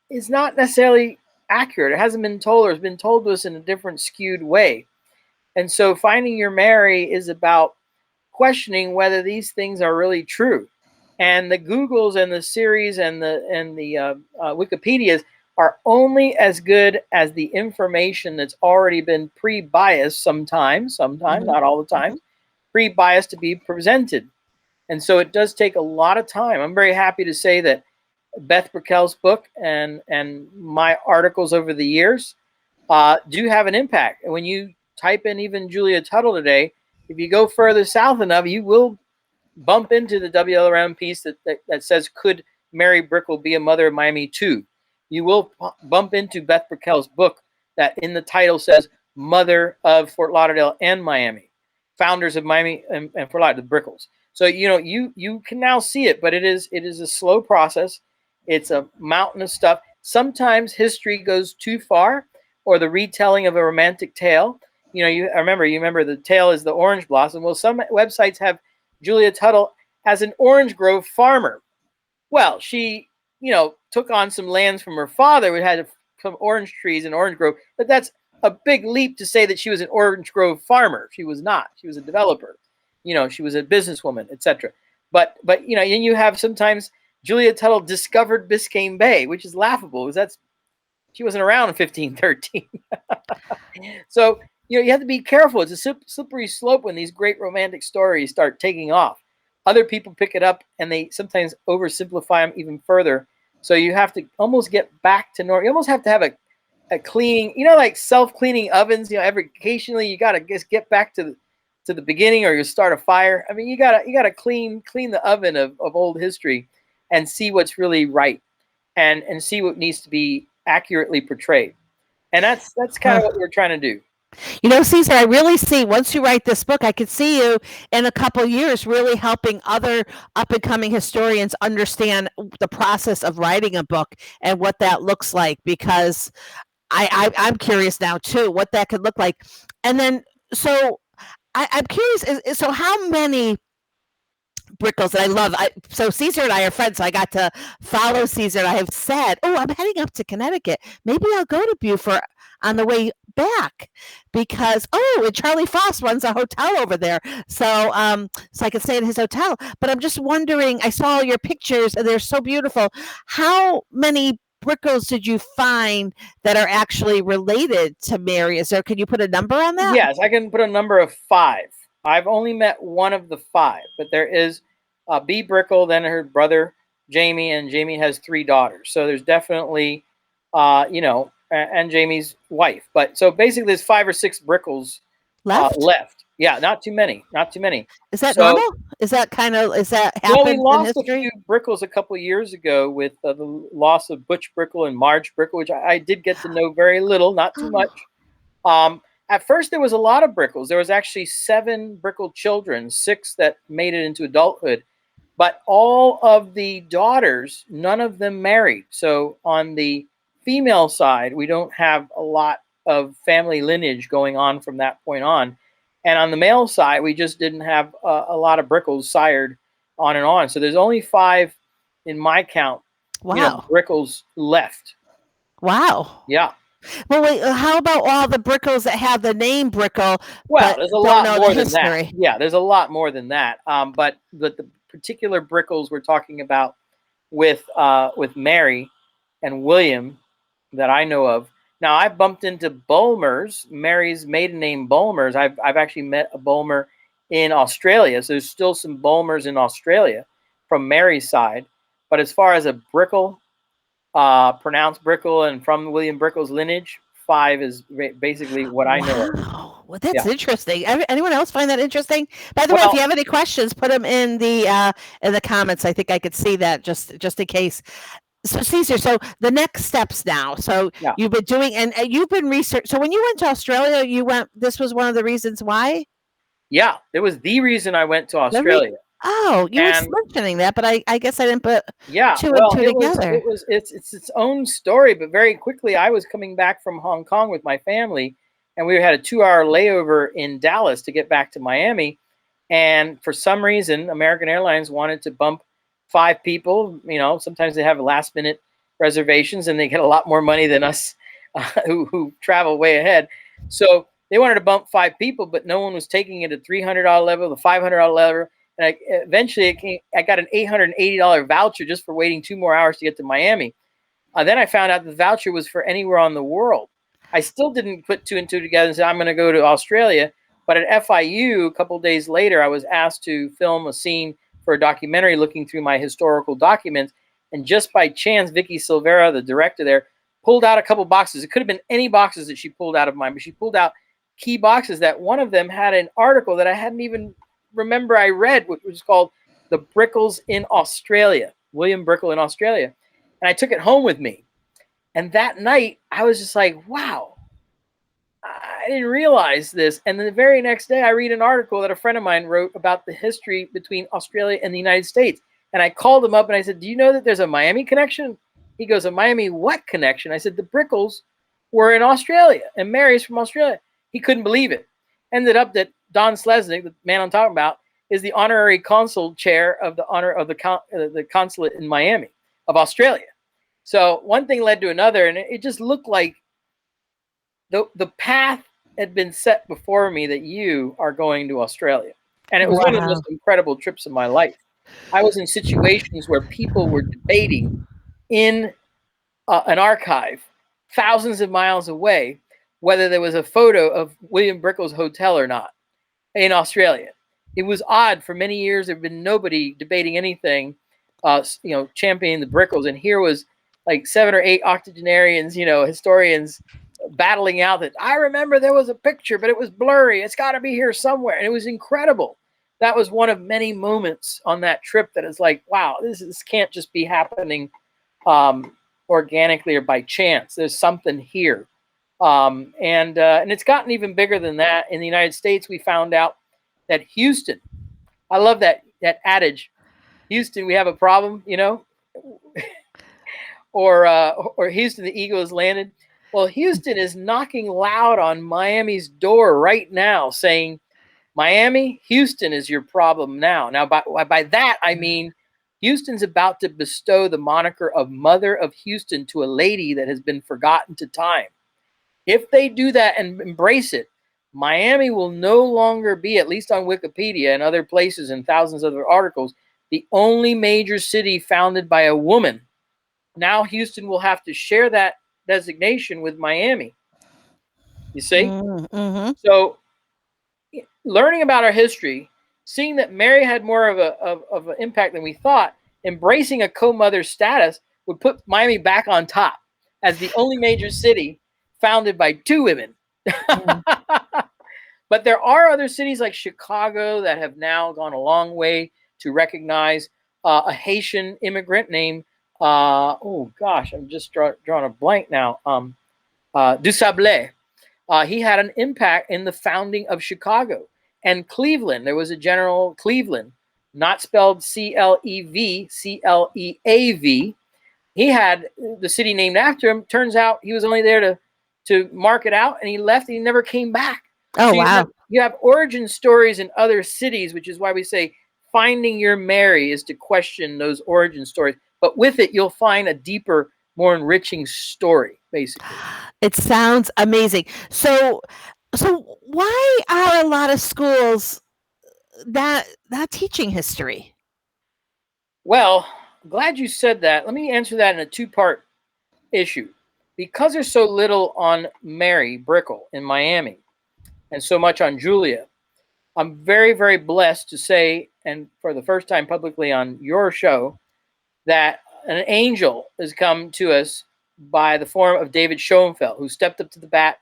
Speaker 2: is not necessarily accurate. It hasn't been told, or it's been told to us in a different skewed way. And so Finding Your Mary is about questioning whether these things are really true. And the Googles and the series and the Wikipedias are only as good as the information that's already been pre-biased sometimes, not all the time, pre-biased to be presented. And so it does take a lot of time. I'm very happy to say that Beth Brickell's book and my articles over the years do have an impact. And when you type in even Julia Tuttle today, if you go further south enough, you will bump into the WLRM piece that says, could Mary Brickell be a mother of Miami too? you will bump into Beth Brickell's book that in the title says Mother of Fort Lauderdale and Miami, founders of Miami and Fort Lauderdale, the Brickells. So you can now see it, but it is a slow process. It's a mountain of stuff. Sometimes history goes too far, or the retelling of a romantic tale. You remember the tale is the orange blossom. Well, some websites have Julia Tuttle as an orange grove farmer. Well, she took on some lands from her father who had some orange trees in Orange Grove, but that's a big leap to say that she was an Orange Grove farmer. She was not. She was a developer. She was a businesswoman, etc. But and you have sometimes Julia Tuttle discovered Biscayne Bay, which is laughable because she wasn't around in 1513. So you have to be careful. It's a slippery slope when these great romantic stories start taking off. Other people pick it up and they sometimes oversimplify them even further. So you have to almost get back to normal. You almost have to have a cleaning, like self-cleaning ovens. Occasionally you got to just get back to the beginning, or you start a fire. I mean, you gotta clean the oven of old history and see what's really right, and see what needs to be accurately portrayed. And that's kind of what we're trying to do.
Speaker 1: Cesar, I really see once you write this book, I could see you in a couple years really helping other up and coming historians understand the process of writing a book and what that looks like, because I'm curious now too what that could look like. And then, so I'm curious, so how many Brickles that I love. So Cesar and I are friends, so I got to follow Cesar. And I have said, "Oh, I'm heading up to Connecticut. Maybe I'll go to Beaufort on the way back because and Charlie Foss runs a hotel over there, so I could stay at his hotel." But I'm just wondering. I saw your pictures, and they're so beautiful. How many Brickles did you find that are actually related to Mary? Can you put a number on that?
Speaker 2: Yes, I can put a number of 5. I've only met one of the 5, but there is B. Brickell, then her brother Jamie, and Jamie has 3 daughters. So there's definitely, and Jamie's wife. But so basically, there's 5 or 6 Brickles left. Yeah, not too many.
Speaker 1: Is that normal? Is that
Speaker 2: Well, we
Speaker 1: happens in
Speaker 2: lost a
Speaker 1: history?
Speaker 2: few Brickles a couple of years ago with the loss of Butch Brickell and Marge Brickell, which I did get to know very little, not too much. At first, there was a lot of Brickles. There was actually 7 Brickell children, 6 that made it into adulthood. But all of the daughters, none of them married. So on the female side, we don't have a lot of family lineage going on from that point on. And on the male side, we just didn't have a lot of Brickles sired on and on. So there's only 5 in my count.
Speaker 1: Wow.
Speaker 2: Brickles left.
Speaker 1: Wow.
Speaker 2: Yeah.
Speaker 1: Well, wait, how about all the Brickles that have the name Brickell?
Speaker 2: Well, there's a lot more than
Speaker 1: history?
Speaker 2: that. Yeah, there's a lot more than that. But the particular Brickles we're talking about with Mary and William that I know of. Now, I bumped into Bulmers, Mary's maiden name Bulmers. I've actually met a Bulmer in Australia. So there's still some Bulmers in Australia from Mary's side. But as far as a Brickell, pronounced Brickell and from William Brickell's lineage, 5 is basically what I know of.
Speaker 1: Well, that's interesting. Anyone else find that interesting? By the way, if you have any questions, put them in the comments. I think I could see that just in case. So Cesar, so the next steps now. So you've been doing, and you've been research. So when you went to Australia, this was one of the reasons why?
Speaker 2: Yeah, it was the reason I went to Australia.
Speaker 1: You were mentioning that, but I guess I didn't put two and two together.
Speaker 2: It's its own story, but very quickly I was coming back from Hong Kong with my family, and we had a 2-hour layover in Dallas to get back to Miami. And for some reason, American Airlines wanted to bump 5 people. Sometimes they have last minute reservations and they get a lot more money than us who travel way ahead. So they wanted to bump 5 people, but no one was taking it at $300 level, the $500 level. And eventually I got an $880 voucher just for waiting 2 more hours to get to Miami. Then I found out the voucher was for anywhere on the world. I still didn't put 2 and 2 together and say, I'm going to go to Australia. But at FIU, a couple of days later, I was asked to film a scene for a documentary looking through my historical documents. And just by chance, Vicky Silvera, the director there, pulled out a couple boxes. It could have been any boxes that she pulled out of mine, but she pulled out key boxes that one of them had an article that I hadn't even remember I read, which was called The Brickles in Australia, William Brickell in Australia. And I took it home with me. And that night, I was just like, wow, I didn't realize this. And then the very next day, I read an article that a friend of mine wrote about the history between Australia and the United States. And I called him up and I said, do you know that there's a Miami connection? He goes, a Miami what connection? I said, the Brickels were in Australia and Mary's from Australia. He couldn't believe it. Ended up that Don Slesnick, the man I'm talking about, is the honorary consul chair of the honor of the consulate in Miami of Australia. So one thing led to another, and it just looked like the path had been set before me that you are going to Australia. And it was one of the
Speaker 1: Wow.
Speaker 2: most incredible trips of my life. I was in situations where people were debating in an archive thousands of miles away whether there was a photo of William Brickell's hotel or not in Australia. It was odd. For many years, there had been nobody debating anything, championing the Brickels. And here was like 7 or 8 octogenarians, historians battling out that I remember there was a picture, but it was blurry. It's got to be here somewhere. And it was incredible. That was one of many moments on that trip that is like, wow, this can't just be happening organically or by chance. There's something here. And it's gotten even bigger than that. In the United States, we found out that Houston, I love that adage, Houston, we have a problem, or Houston, the eagle has landed. Well, Houston is knocking loud on Miami's door right now, saying, Miami, Houston is your problem now. Now, by that, I mean Houston's about to bestow the moniker of Mother of Houston to a lady that has been forgotten to time. If they do that and embrace it, Miami will no longer be, at least on Wikipedia and other places and thousands of other articles, the only major city founded by a woman. Now Houston will have to share that designation with Miami. You see?
Speaker 1: Mm-hmm.
Speaker 2: So learning about our history, seeing that Mary had more of an impact than we thought, embracing a co-mother status would put Miami back on top as the only major city founded by 2 women. But there are other cities like Chicago that have now gone a long way to recognize a Haitian immigrant named, I'm just drawing a blank now, Dusablé. He had an impact in the founding of Chicago. And Cleveland, there was a General Cleveland, not spelled C-L-E-V, C-L-E-A-V. He had the city named after him. Turns out he was only there to mark it out, and he left and he never came back.
Speaker 1: Oh,
Speaker 2: So
Speaker 1: wow.
Speaker 2: you have origin stories in other cities, which is why we say finding your Mary is to question those origin stories. But with it, you'll find a deeper, more enriching story, basically.
Speaker 1: It sounds amazing. So why are a lot of schools not teaching history?
Speaker 2: Well, I'm glad you said that. Let me answer that in a 2-part issue. Because there's so little on Mary Brickell in Miami and so much on Julia, I'm very, very blessed to say, and for the first time publicly on your show, that an angel has come to us by the form of David Schoenfeld, who stepped up to the bat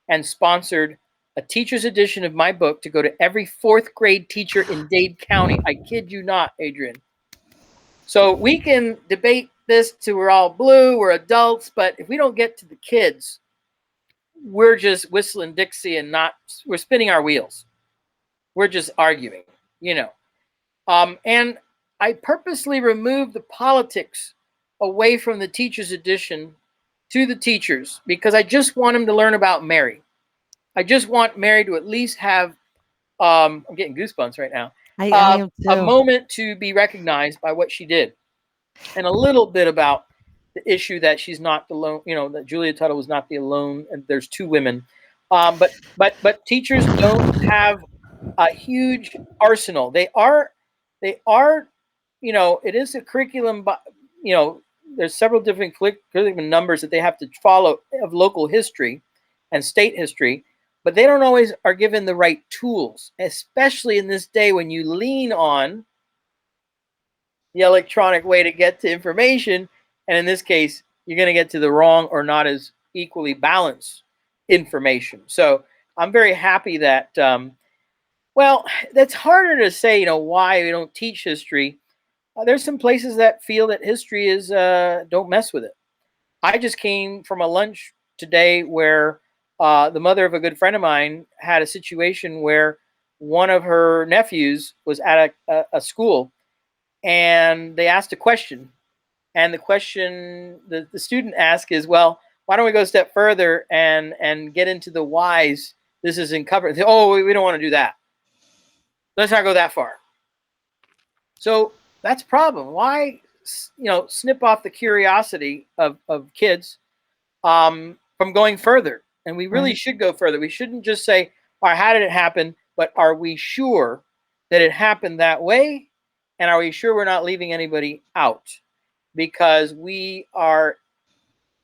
Speaker 2: and sponsored a teacher's edition of my book to go to every 4th grade teacher in Dade County. I kid you not, Adrian. So we can debate this till we're all blue, we're adults, but if we don't get to the kids, we're just whistling Dixie and we're spinning our wheels. We're just arguing, And I purposely removed the politics away from the teacher's edition to the teachers because I just want them to learn about Mary. I just want Mary to at least have, I'm getting goosebumps right now,
Speaker 1: I am
Speaker 2: a
Speaker 1: too.
Speaker 2: moment to be recognized by what she did. And a little bit about the issue that she's not the lone, that Julia Tuttle was not the alone, and there's 2 women. But teachers don't have a huge arsenal. They are, it is a curriculum, but there's several different curriculum numbers that they have to follow of local history and state history, but they don't always are given the right tools, especially in this day when you lean on the electronic way to get to information. And in this case, you're going to get to the wrong or not as equally balanced information. So I'm very happy that, that's harder to say, why we don't teach history. There's some places that feel that history is, don't mess with it. I just came from a lunch today where the mother of a good friend of mine had a situation where one of her nephews was at a school, and they asked a question. And the question the student asked is, well, why don't we go a step further and get into the whys this isn't covered? Oh, we don't want to do that. Let's not go that far. So that's a problem. Why, snip off the curiosity of kids from going further? And we really should go further. We shouldn't just say, all right, how did it happen? But are we sure that it happened that way? And are we sure we're not leaving anybody out? Because we are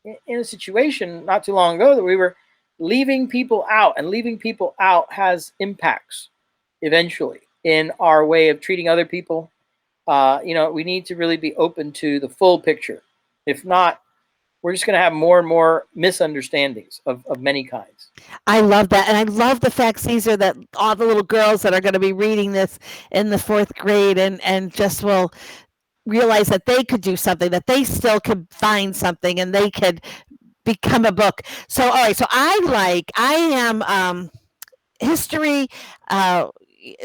Speaker 2: in a situation not too long ago that we were leaving people out, and leaving people out has impacts eventually in our way of treating other people. We need to really be open to the full picture. If not, we're just going to have more and more misunderstandings of many kinds.
Speaker 1: I love that. And I love the fact, Cesar, that all the little girls that are going to be reading this in the fourth grade and just will realize that they could do something, that they still could find something, and they could become a book. So, all right. So I am history.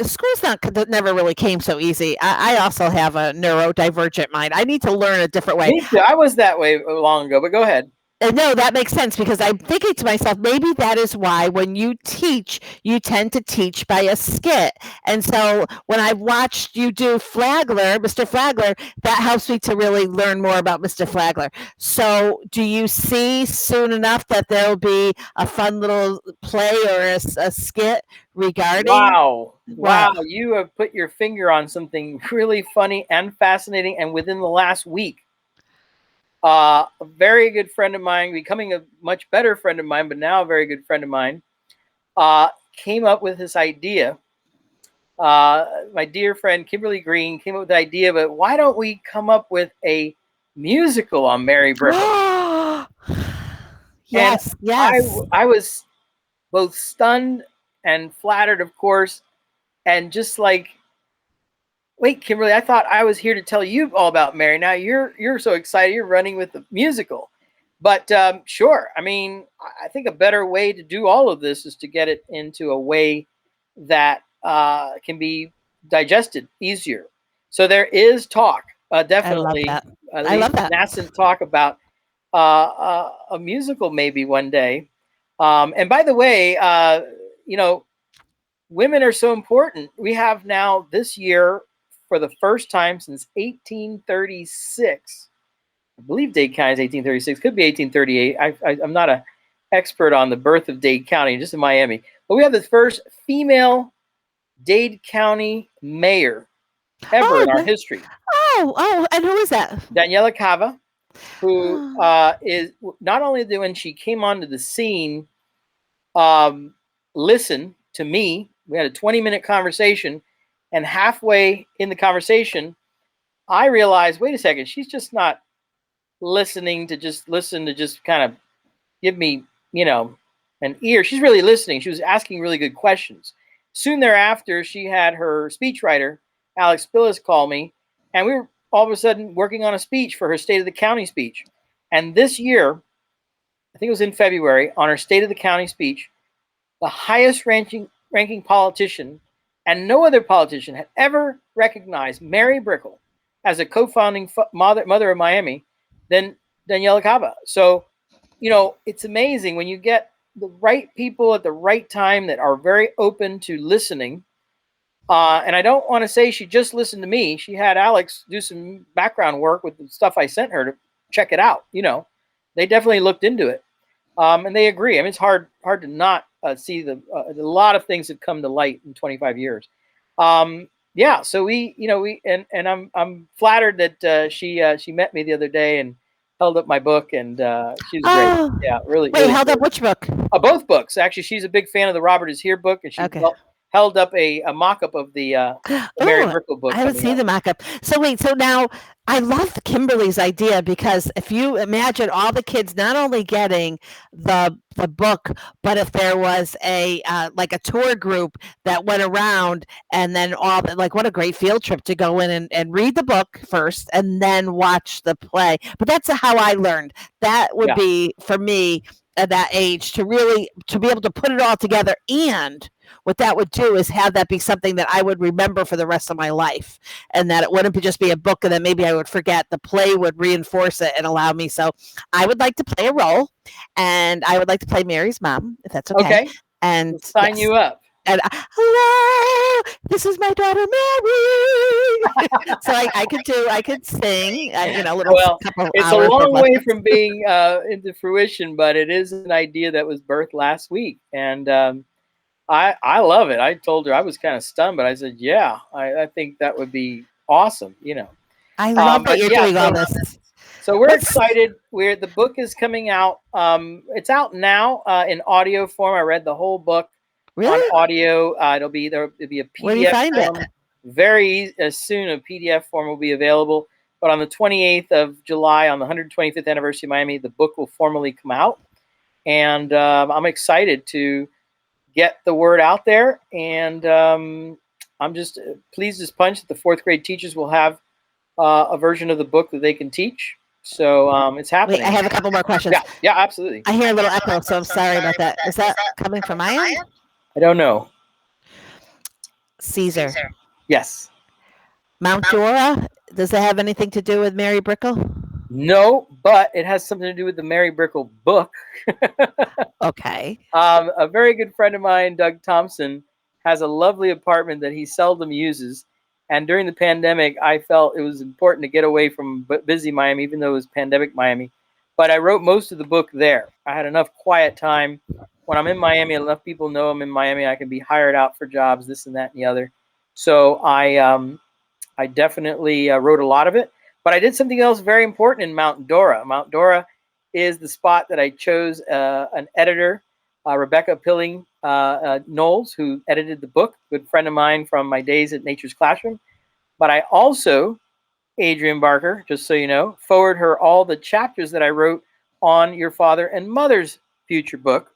Speaker 1: School's never really came so easy. I also have a neurodivergent mind. I need to learn a different way.
Speaker 2: Me too. I was that way long ago, but go ahead.
Speaker 1: No, that makes sense, because I'm thinking to myself, maybe that is why when you teach, you tend to teach by a skit. And so when I've watched you do Flagler, Mr. Flagler, that helps me to really learn more about Mr. Flagler. So do you see soon enough that there'll be a fun little play or a skit regarding?
Speaker 2: Wow. You have put your finger on something really funny and fascinating. And within the last week, a very good friend of mine, becoming a much better friend of mine, but now a very good friend of mine, came up with this idea. My dear friend Kimberly Green came up with the idea, but why don't we come up with a musical on Mary Brickell?
Speaker 1: Yes,
Speaker 2: and
Speaker 1: yes.
Speaker 2: I was both stunned and flattered, of course, and just like, wait, Kimberly, I thought I was here to tell you all about Mary. Now you're so excited, you're running with the musical. But sure, I mean, I think a better way to do all of this is to get it into a way that can be digested easier. So there is talk, definitely.
Speaker 1: I love that.
Speaker 2: Nascent talk about a musical maybe one day. And by the way, women are so important. We have now this year, for the first time since 1836, I believe Dade County is 1836, could be 1838. I'm not an expert on the birth of Dade County, just in Miami. But we have the first female Dade County mayor ever in our history.
Speaker 1: And who is that?
Speaker 2: Daniela Cava, who is not only when she came onto the scene, listen to me. We had a 20-minute conversation, and halfway in the conversation, I realized, wait a second, she's just not listening to just listen to just kind of give me, an ear. She's really listening. She was asking really good questions. Soon thereafter, she had her speechwriter, Alex Billis, call me, and we were all of a sudden working on a speech for her State of the County speech. And this year, I think it was in February, on her State of the County speech, the highest ranking politician, and no other politician had ever recognized Mary Brickell as a co-founding mother of Miami than Daniela Cava. So, it's amazing when you get the right people at the right time that are very open to listening. And I don't want to say she just listened to me. She had Alex do some background work with the stuff I sent her to check it out. They definitely looked into it. And they agree. I mean, it's hard to not see a lot of things that come to light in 25 years. So I'm flattered that she met me the other day and held up my book, and she's great. Yeah, really.
Speaker 1: Wait,
Speaker 2: really
Speaker 1: held
Speaker 2: great.
Speaker 1: up which book?
Speaker 2: Both books, actually. She's a big fan of the Robert Is Here book, and she held up a mock-up of the Mary
Speaker 1: Oh,
Speaker 2: Brickell
Speaker 1: I
Speaker 2: book
Speaker 1: haven't
Speaker 2: coming
Speaker 1: seen
Speaker 2: out.
Speaker 1: the mock-up. So wait, so now I love Kimberly's idea because if you imagine all the kids not only getting the book, but if there was a like a tour group that went around and then all like what a great field trip to go in and read the book first and then watch the play. But that's how I learned. That would
Speaker 2: Yeah.
Speaker 1: be for me at that age to really to be able to put it all together, and what that would do is have that be something that I would remember for the rest of my life, and that it wouldn't just be a book and then maybe I would forget. The play would reinforce it and allow me. So I would like to play a role, and I would like to play Mary's mom, if that's okay.
Speaker 2: Okay.
Speaker 1: And
Speaker 2: We'll sign
Speaker 1: yes,
Speaker 2: you up.
Speaker 1: and hello, this is my daughter Mary. So I could sing, little
Speaker 2: Well,
Speaker 1: couple
Speaker 2: it's a
Speaker 1: hours of
Speaker 2: long way
Speaker 1: lessons.
Speaker 2: from being into fruition, but it is an idea that was birthed last week, and I love it. I told her, I was kind of stunned, but I said, yeah, I think that would be awesome.
Speaker 1: I love that
Speaker 2: But
Speaker 1: you're
Speaker 2: yeah,
Speaker 1: doing all this.
Speaker 2: so we're
Speaker 1: What's
Speaker 2: excited. The book is coming out. It's out now in audio form. I read the whole book on
Speaker 1: really?
Speaker 2: audio. It'll be a
Speaker 1: Where do you
Speaker 2: PDF
Speaker 1: find it?
Speaker 2: form. Very soon, a PDF form will be available. But on the 28th of July, on the 125th anniversary of Miami, the book will formally come out, and I'm excited to get the word out there. And I'm just pleased as punch that the fourth grade teachers will have a version of the book that they can teach. So it's happening.
Speaker 1: Wait, I have a couple more questions.
Speaker 2: Yeah, absolutely.
Speaker 1: I hear a little echo, so I'm sorry about that. Is that coming from my end?
Speaker 2: I don't know.
Speaker 1: Cesar.
Speaker 2: Yes.
Speaker 1: Mount Dora, does it have anything to do with Mary Brickell?
Speaker 2: No, but it has something to do with the Mary Brickell book.
Speaker 1: Okay.
Speaker 2: A very good friend of mine, Doug Thompson, has a lovely apartment that he seldom uses. And during the pandemic, I felt it was important to get away from busy Miami, even though it was pandemic Miami. But I wrote most of the book there. I had enough quiet time. When I'm in Miami, enough people know I'm in Miami. I can be hired out for jobs, this and that and the other. So I definitely wrote a lot of it. But I did something else very important in Mount Dora. Mount Dora is the spot that I chose an editor, Rebecca Pilling Knowles, who edited the book, good friend of mine from my days at Nature's Classroom. But I also, Adrienne Barker, just so you know, forward her all the chapters that I wrote on your father and mother's future book.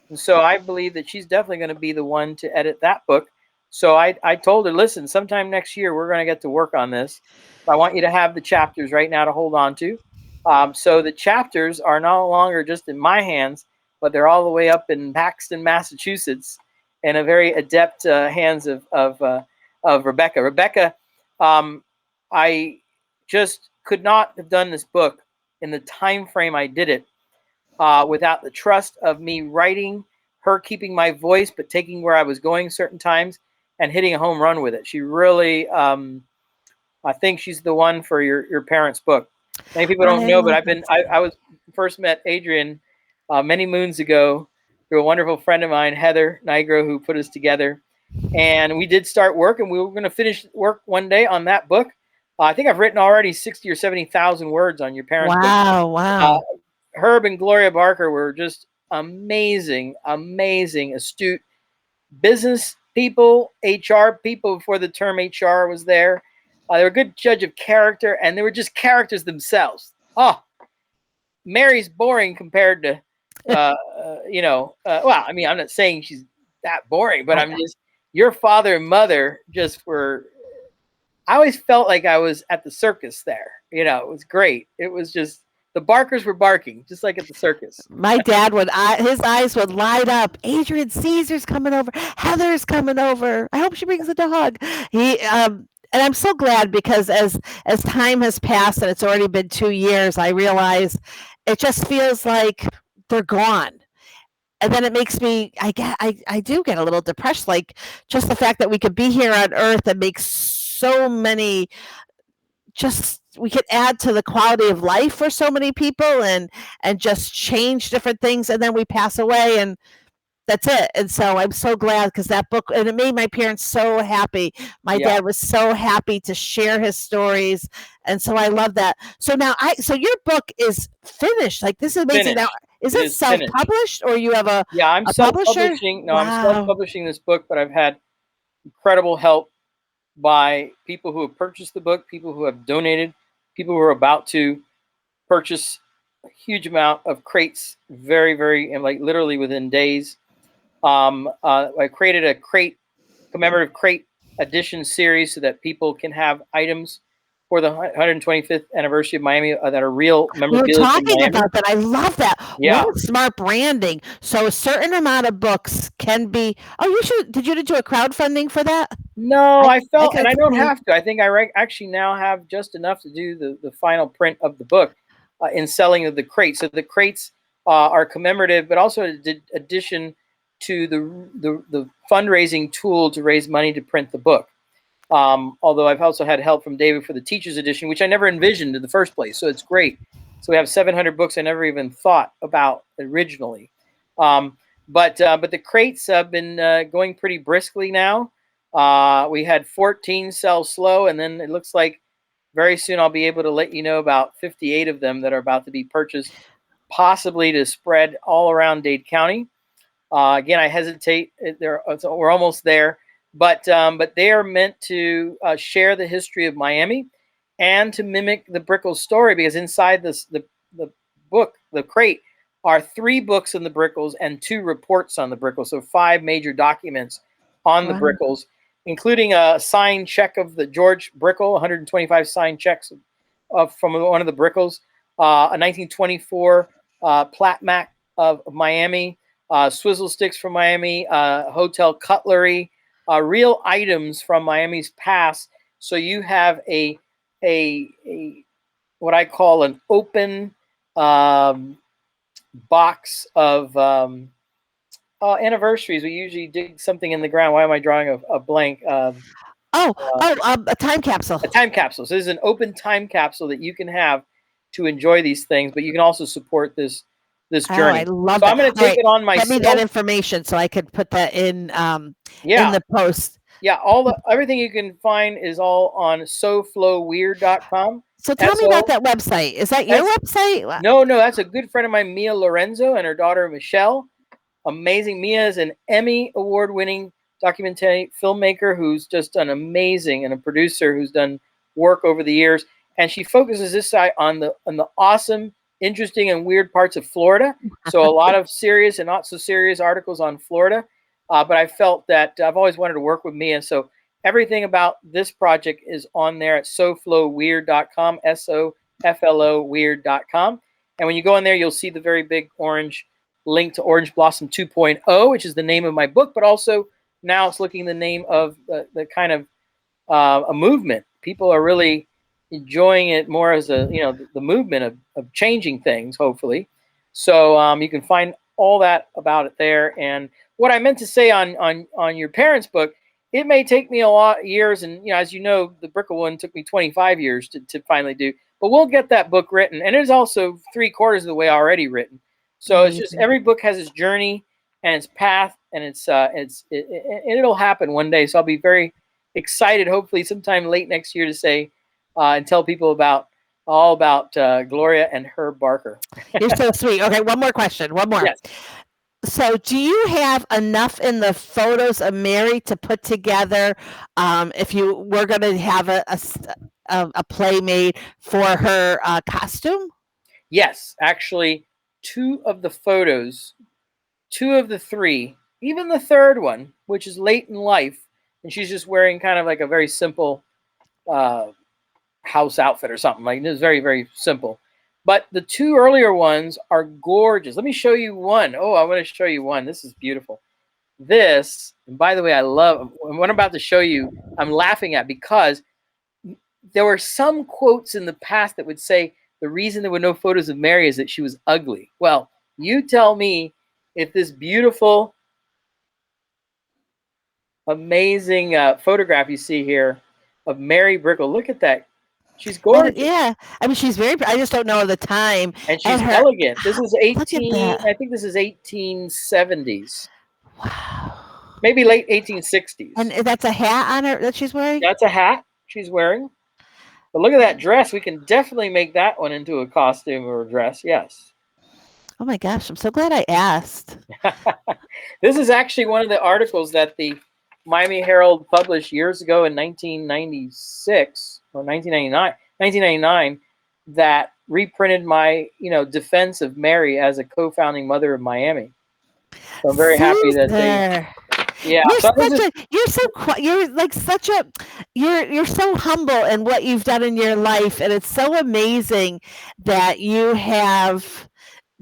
Speaker 2: And so I believe that she's definitely going to be the one to edit that book. So I told her, listen, sometime next year, we're going to get to work on this. I want you to have the chapters right now to hold on to. So the chapters are no longer just in my hands, but they're all the way up in Paxton, Massachusetts, in a very adept hands of Rebecca. Rebecca, I just could not have done this book in the time frame I did it without the trust of me writing, her keeping my voice, but taking where I was going certain times and hitting a home run with it. She really, I think she's the one for your parents' book. Many people don't know, but I was first met Adrienne many moons ago through a wonderful friend of mine, Heather Nigro, who put us together. And we did start work, and we were going to finish work one day on that book. I think I've written already 60 or 70,000 words on your parents' book.
Speaker 1: Wow.
Speaker 2: Herb and Gloria Barker were just amazing, astute business people, HR people before the term HR was there. They were a good judge of character, and they were just characters themselves. Oh, Mary's boring compared to, well, I mean, I'm not saying she's that boring, but I'm just, your father and mother just were, I always felt like I was at the circus there. It was great. It was just, the barkers were barking, just like at the circus.
Speaker 1: My dad his eyes would light up. Adrienne, Cesar's coming over. Heather's coming over. I hope she brings a dog. And I'm so glad because as time has passed and it's already been 2 years, I realize it just feels like they're gone. And then it makes me, I do get a little depressed, like just the fact that we could be here on Earth and make so many, just we could add to the quality of life for so many people and just change different things, and then we pass away and that's it. And so I'm so glad because that book, and it made my parents so happy. My dad was so happy to share his stories, and so I love that. So now so your book is finished. Like, this is amazing. Now, is it self-published or you have a
Speaker 2: I'm
Speaker 1: publisher?
Speaker 2: self-publishing. No, I'm self-publishing this book, but I've had incredible help by people who have purchased the book, people who have donated, people who are about to purchase a huge amount of crates, and like literally within days. I created a commemorative crate edition series so that people can have items for the 125th anniversary of Miami that are real
Speaker 1: We were
Speaker 2: memorabilia from
Speaker 1: talking
Speaker 2: Miami.
Speaker 1: about that. I love that.
Speaker 2: Yeah.
Speaker 1: What a smart branding. So a certain amount of books can be. Oh, did you do a crowdfunding for that?
Speaker 2: No, I felt, and
Speaker 1: could
Speaker 2: I don't
Speaker 1: see.
Speaker 2: have to. I think I actually now have just enough to do the final print of the book in selling of the crates. So the crates are commemorative, but also an addition to the fundraising tool to raise money to print the book. Although I've also had help from David for the teacher's edition, which I never envisioned in the first place. So it's great. So we have 700 books I never even thought about originally. But the crates have been going pretty briskly now. We had 14 sell slow, and then it looks like very soon I'll be able to let you know about 58 of them that are about to be purchased, possibly to spread all around Dade County. Again, I hesitate. We're almost there, but they are meant to share the history of Miami and to mimic the Brickell story, because inside the book, the crate, are 3 books on the Brickels and 2 reports on the Brickels. So 5 major documents on the Brickels, including a signed check of the George Brickell, 125 signed checks from one of the Brickels, a 1924 plat map of Miami, swizzle sticks from Miami, hotel cutlery, real items from Miami's past. So you have a what I call an open box of anniversaries. We usually dig something in the ground. Why am I drawing a blank?
Speaker 1: A time capsule.
Speaker 2: A time capsule. So this is an open time capsule that you can have to enjoy these things, but you can also support this journey.
Speaker 1: I love
Speaker 2: so
Speaker 1: that.
Speaker 2: I'm going to take it on myself.
Speaker 1: Send me that information so I could put that in
Speaker 2: Yeah.
Speaker 1: in the post.
Speaker 2: Yeah, everything you can find is all on soflowweird.com.
Speaker 1: So tell me about that website. Is that your website?
Speaker 2: No, that's a good friend of mine, Mia Lorenzo, and her daughter Michelle. Amazing. Mia is an Emmy award-winning documentary filmmaker who's just done amazing, and a producer who's done work over the years. And she focuses this site on the awesome, interesting, and weird parts of Florida. So a lot of serious and not so serious articles on Florida. But I felt that I've always wanted to work with Mia. So everything about this project is on there at soflowweird.com, SOFLO weird.com. And when you go in there, you'll see the very big orange link to Orange Blossom 2.0, which is the name of my book, but also now it's looking the name of the kind of a movement. People are really enjoying it more as the movement of changing things, hopefully. So you can find all that about it there. And what I meant to say on your parents' book, it may take me a lot of years, and as you know, the Brickell one took me 25 years to finally do. But we'll get that book written, and it is also 3/4 of the way already written. So it's just every book has its journey and its path, and it'll happen one day. So I'll be very excited, hopefully sometime late next year, to say and tell people all about Gloria and Herb Barker.
Speaker 1: You're so sweet. Okay, one more question. One more.
Speaker 2: Yes.
Speaker 1: So do you have enough in the photos of Mary to put together if you were going to have a play made for her costume?
Speaker 2: Yes, actually, 2 of the photos, 2 of the 3, even the 3rd one, which is late in life, and she's just wearing kind of like a very simple house outfit or something. Like, it's very, very simple. But the 2 earlier ones are gorgeous. Let me show you one. Oh, I want to show you one. This is beautiful. This, and by the way, I love what I'm about to show you. I'm laughing at because there were some quotes in the past that would say the reason there were no photos of Mary is that she was ugly. Well, you tell me if this beautiful, amazing photograph you see here of Mary Brickell, look at that. She's gorgeous.
Speaker 1: Yeah, I mean, she's very. I just don't know the time.
Speaker 2: And she's elegant. This is 18. I think this is 1870s.
Speaker 1: Wow.
Speaker 2: Maybe late 1860s.
Speaker 1: And that's a hat on her that she's wearing.
Speaker 2: That's a hat she's wearing. But look at that dress. We can definitely make that one into a costume or a dress. Yes.
Speaker 1: Oh my gosh! I'm so glad I asked.
Speaker 2: This is actually one of the articles that the Miami Herald published years ago in 1996 or 1999 that reprinted my, defense of Mary as a co-founding mother of Miami. So I'm very happy that
Speaker 1: Caesar.
Speaker 2: yeah.
Speaker 1: You're
Speaker 2: So this
Speaker 1: such
Speaker 2: is
Speaker 1: a you're like such a you're so humble in what you've done in your life, and it's so amazing that you have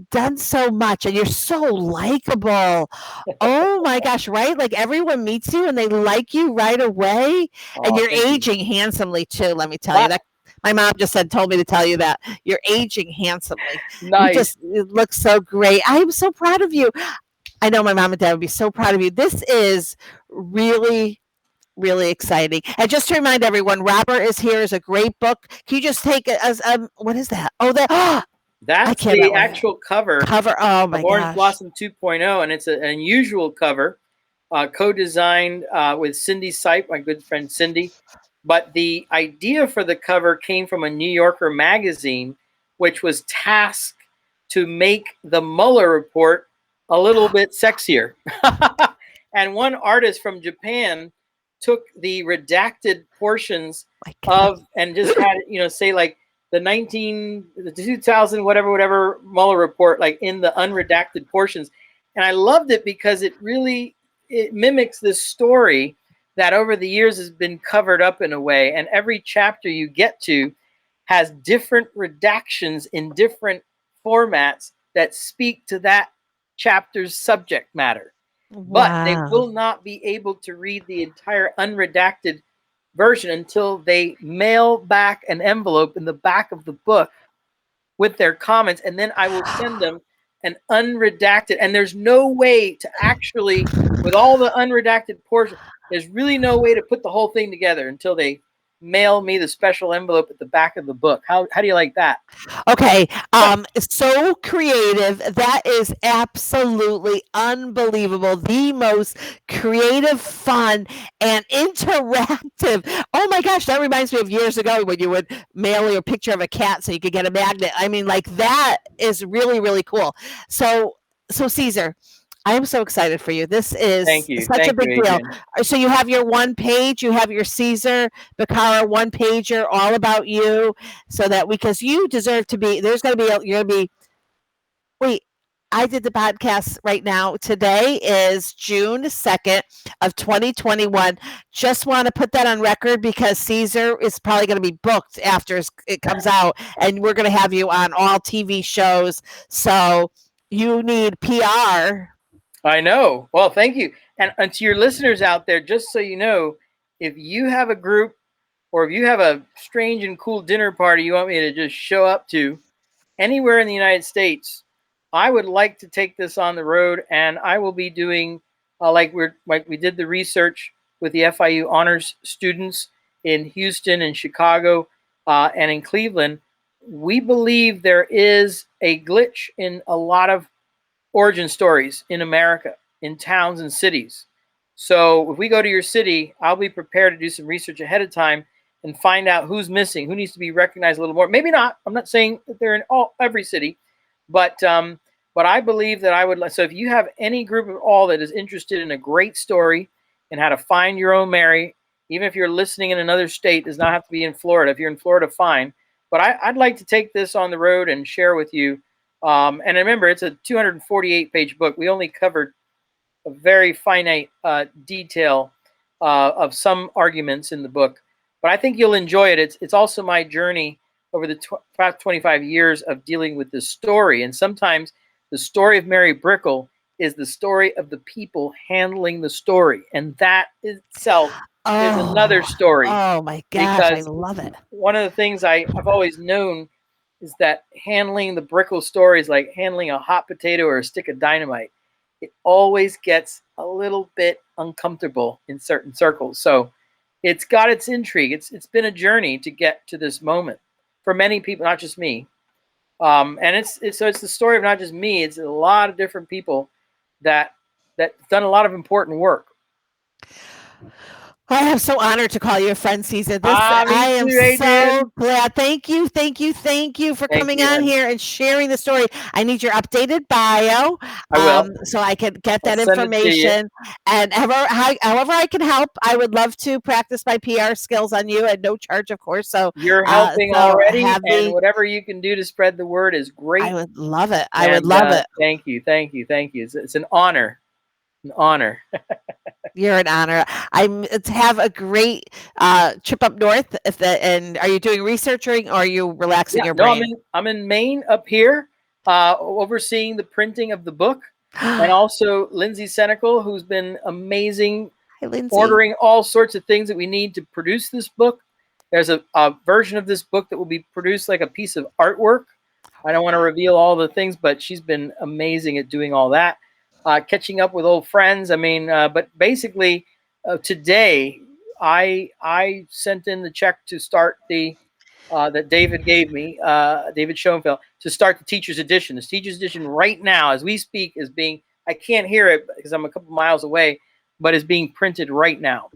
Speaker 1: done so much and you're so likable. Oh my gosh, right? Like everyone meets you and they like you right away, and
Speaker 2: oh,
Speaker 1: you're
Speaker 2: thank you.
Speaker 1: aging handsomely too, let me tell you
Speaker 2: Wow,
Speaker 1: that. My mom just told me to tell you that you're aging handsomely.
Speaker 2: nice.
Speaker 1: You look so great. I'm so proud of you. I know my mom and dad would be so proud of you. This is really, really exciting. And just to remind everyone, Robert is Here is a great book. Can you just take it as what is that? Oh, that I
Speaker 2: That's
Speaker 1: cannot
Speaker 2: the
Speaker 1: wait.
Speaker 2: actual cover
Speaker 1: Cover. Oh
Speaker 2: of
Speaker 1: my
Speaker 2: Orange
Speaker 1: gosh.
Speaker 2: Blossom 2.0, and it's an unusual cover, co-designed with Cindy Seip, my good friend Cindy. But the idea for the cover came from a New Yorker magazine, which was tasked to make the Mueller report a little bit sexier. And one artist from Japan took the redacted portions
Speaker 1: My God.
Speaker 2: of and just had say like the 2000 whatever Mueller report like in the unredacted portions, and I loved it because it mimics this story that over the years has been covered up in a way, and every chapter you get to has different redactions in different formats that speak to that chapter's subject matter, but they
Speaker 1: Wow.
Speaker 2: will not be able to read the entire unredacted version until they mail back an envelope in the back of the book with their comments, and then I will send them an unredacted. And there's no way to actually, with all the unredacted portion, there's really no way to put the whole thing together until they mail me the special envelope at the back of the book. How do you like that?
Speaker 1: Okay, so creative. That is absolutely unbelievable. The most creative, fun, and interactive. Oh my gosh, that reminds me of years ago when you would mail your picture of a cat so you could get a magnet. I mean, like that is really, really cool. So, so Caesar, I am so excited for you. This is such a
Speaker 2: Thank you,
Speaker 1: big deal.
Speaker 2: Adrian.
Speaker 1: So you have your one page, you have your Cesar Becerra one pager, all about you, so that because you deserve to be. There's going to be you're going to be. Wait, I did the podcast right now. Today is June 2nd of 2021. Just want to put that on record because Cesar is probably going to be booked after it comes out, and we're going to have you on all TV shows. So you need PR.
Speaker 2: I know. Well, thank you. And to your listeners out there, just so you know, if you have a group or if you have a strange and cool dinner party you want me to just show up to anywhere in the United States, I would like to take this on the road, and I will be doing like we did the research with the FIU honors students in Houston and Chicago and in Cleveland. We believe there is a glitch in a lot of origin stories in America, in towns and cities. So if we go to your city, I'll be prepared to do some research ahead of time and find out who's missing, who needs to be recognized a little more. Maybe not. I'm not saying that they're in every city, but I believe that I would. So if you have any group at all that is interested in a great story and how to find your own Mary, even if you're listening in another state, does not have to be in Florida. If you're in Florida, fine. But I'd like to take this on the road and share with you. And remember, it's a 248-page book. We only covered a very finite detail of some arguments in the book, but I think you'll enjoy it. It's also my journey over the past 25 years of dealing with this story, and sometimes the story of Mary Brickell is the story of the people handling the story, and that itself is another
Speaker 1: Oh,
Speaker 2: story.
Speaker 1: oh my gosh, I
Speaker 2: Because
Speaker 1: love it.
Speaker 2: one of the things I've always known is that handling the Brickell story is like handling a hot potato or a stick of dynamite. It always gets a little bit uncomfortable in certain circles. So it's got its intrigue. It's been a journey to get to this moment for many people, not just me. And it's the story of not just me. It's a lot of different people that done a lot of important work.
Speaker 1: I am so honored to call you a friend, Cesar.
Speaker 2: Me
Speaker 1: I am
Speaker 2: too, Adrian.
Speaker 1: so glad. Thank you, thank you, thank you for
Speaker 2: Thank
Speaker 1: coming
Speaker 2: you,
Speaker 1: on
Speaker 2: hon.
Speaker 1: here and sharing the story. I need your updated bio,
Speaker 2: I will.
Speaker 1: so I can get
Speaker 2: I'll
Speaker 1: that
Speaker 2: send it to you.
Speaker 1: information. And however I can help, I would love to practice my PR skills on you at no charge, of course.
Speaker 2: You're helping
Speaker 1: So
Speaker 2: already,
Speaker 1: have
Speaker 2: and
Speaker 1: me.
Speaker 2: whatever you can do to spread the word is
Speaker 1: I
Speaker 2: great.
Speaker 1: would love it. I would
Speaker 2: And
Speaker 1: love it.
Speaker 2: thank you, thank you, thank you. It's an honor, an honor.
Speaker 1: You're an honor. Have a great trip up north. And are you doing researching or are you relaxing
Speaker 2: Yeah,
Speaker 1: your
Speaker 2: no,
Speaker 1: brain?
Speaker 2: I'm in Maine up here, overseeing the printing of the book, and
Speaker 1: Hi,
Speaker 2: also Lindsay Senecal, who's been amazing,
Speaker 1: Lindsay.
Speaker 2: ordering all sorts of things that we need to produce this book. There's a version of this book that will be produced like a piece of artwork. I don't want to reveal all the things, but she's been amazing at doing all that. Catching up with old friends. I mean, but basically, today I sent in the check to start the that David gave me, David Schoenfeld, to start the teacher's edition. This teacher's edition right now, as we speak, is being. I can't hear it because I'm a couple miles away, but is being printed right now.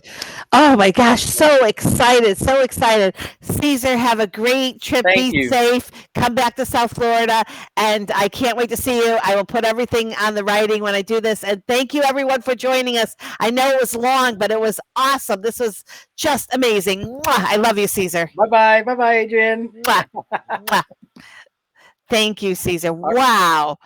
Speaker 1: Oh my gosh, so excited, so excited. Cesar, have a great trip.
Speaker 2: Thank
Speaker 1: Be
Speaker 2: you.
Speaker 1: safe. Come back to South Florida. And I can't wait to see you. I will put everything on the writing when I do this. And thank you, everyone, for joining us. I know it was long, but it was awesome. This was just amazing. Mwah. I love you, Cesar.
Speaker 2: Bye bye. Bye bye, Adrian.
Speaker 1: Mwah. Mwah. Thank you, Cesar. Wow.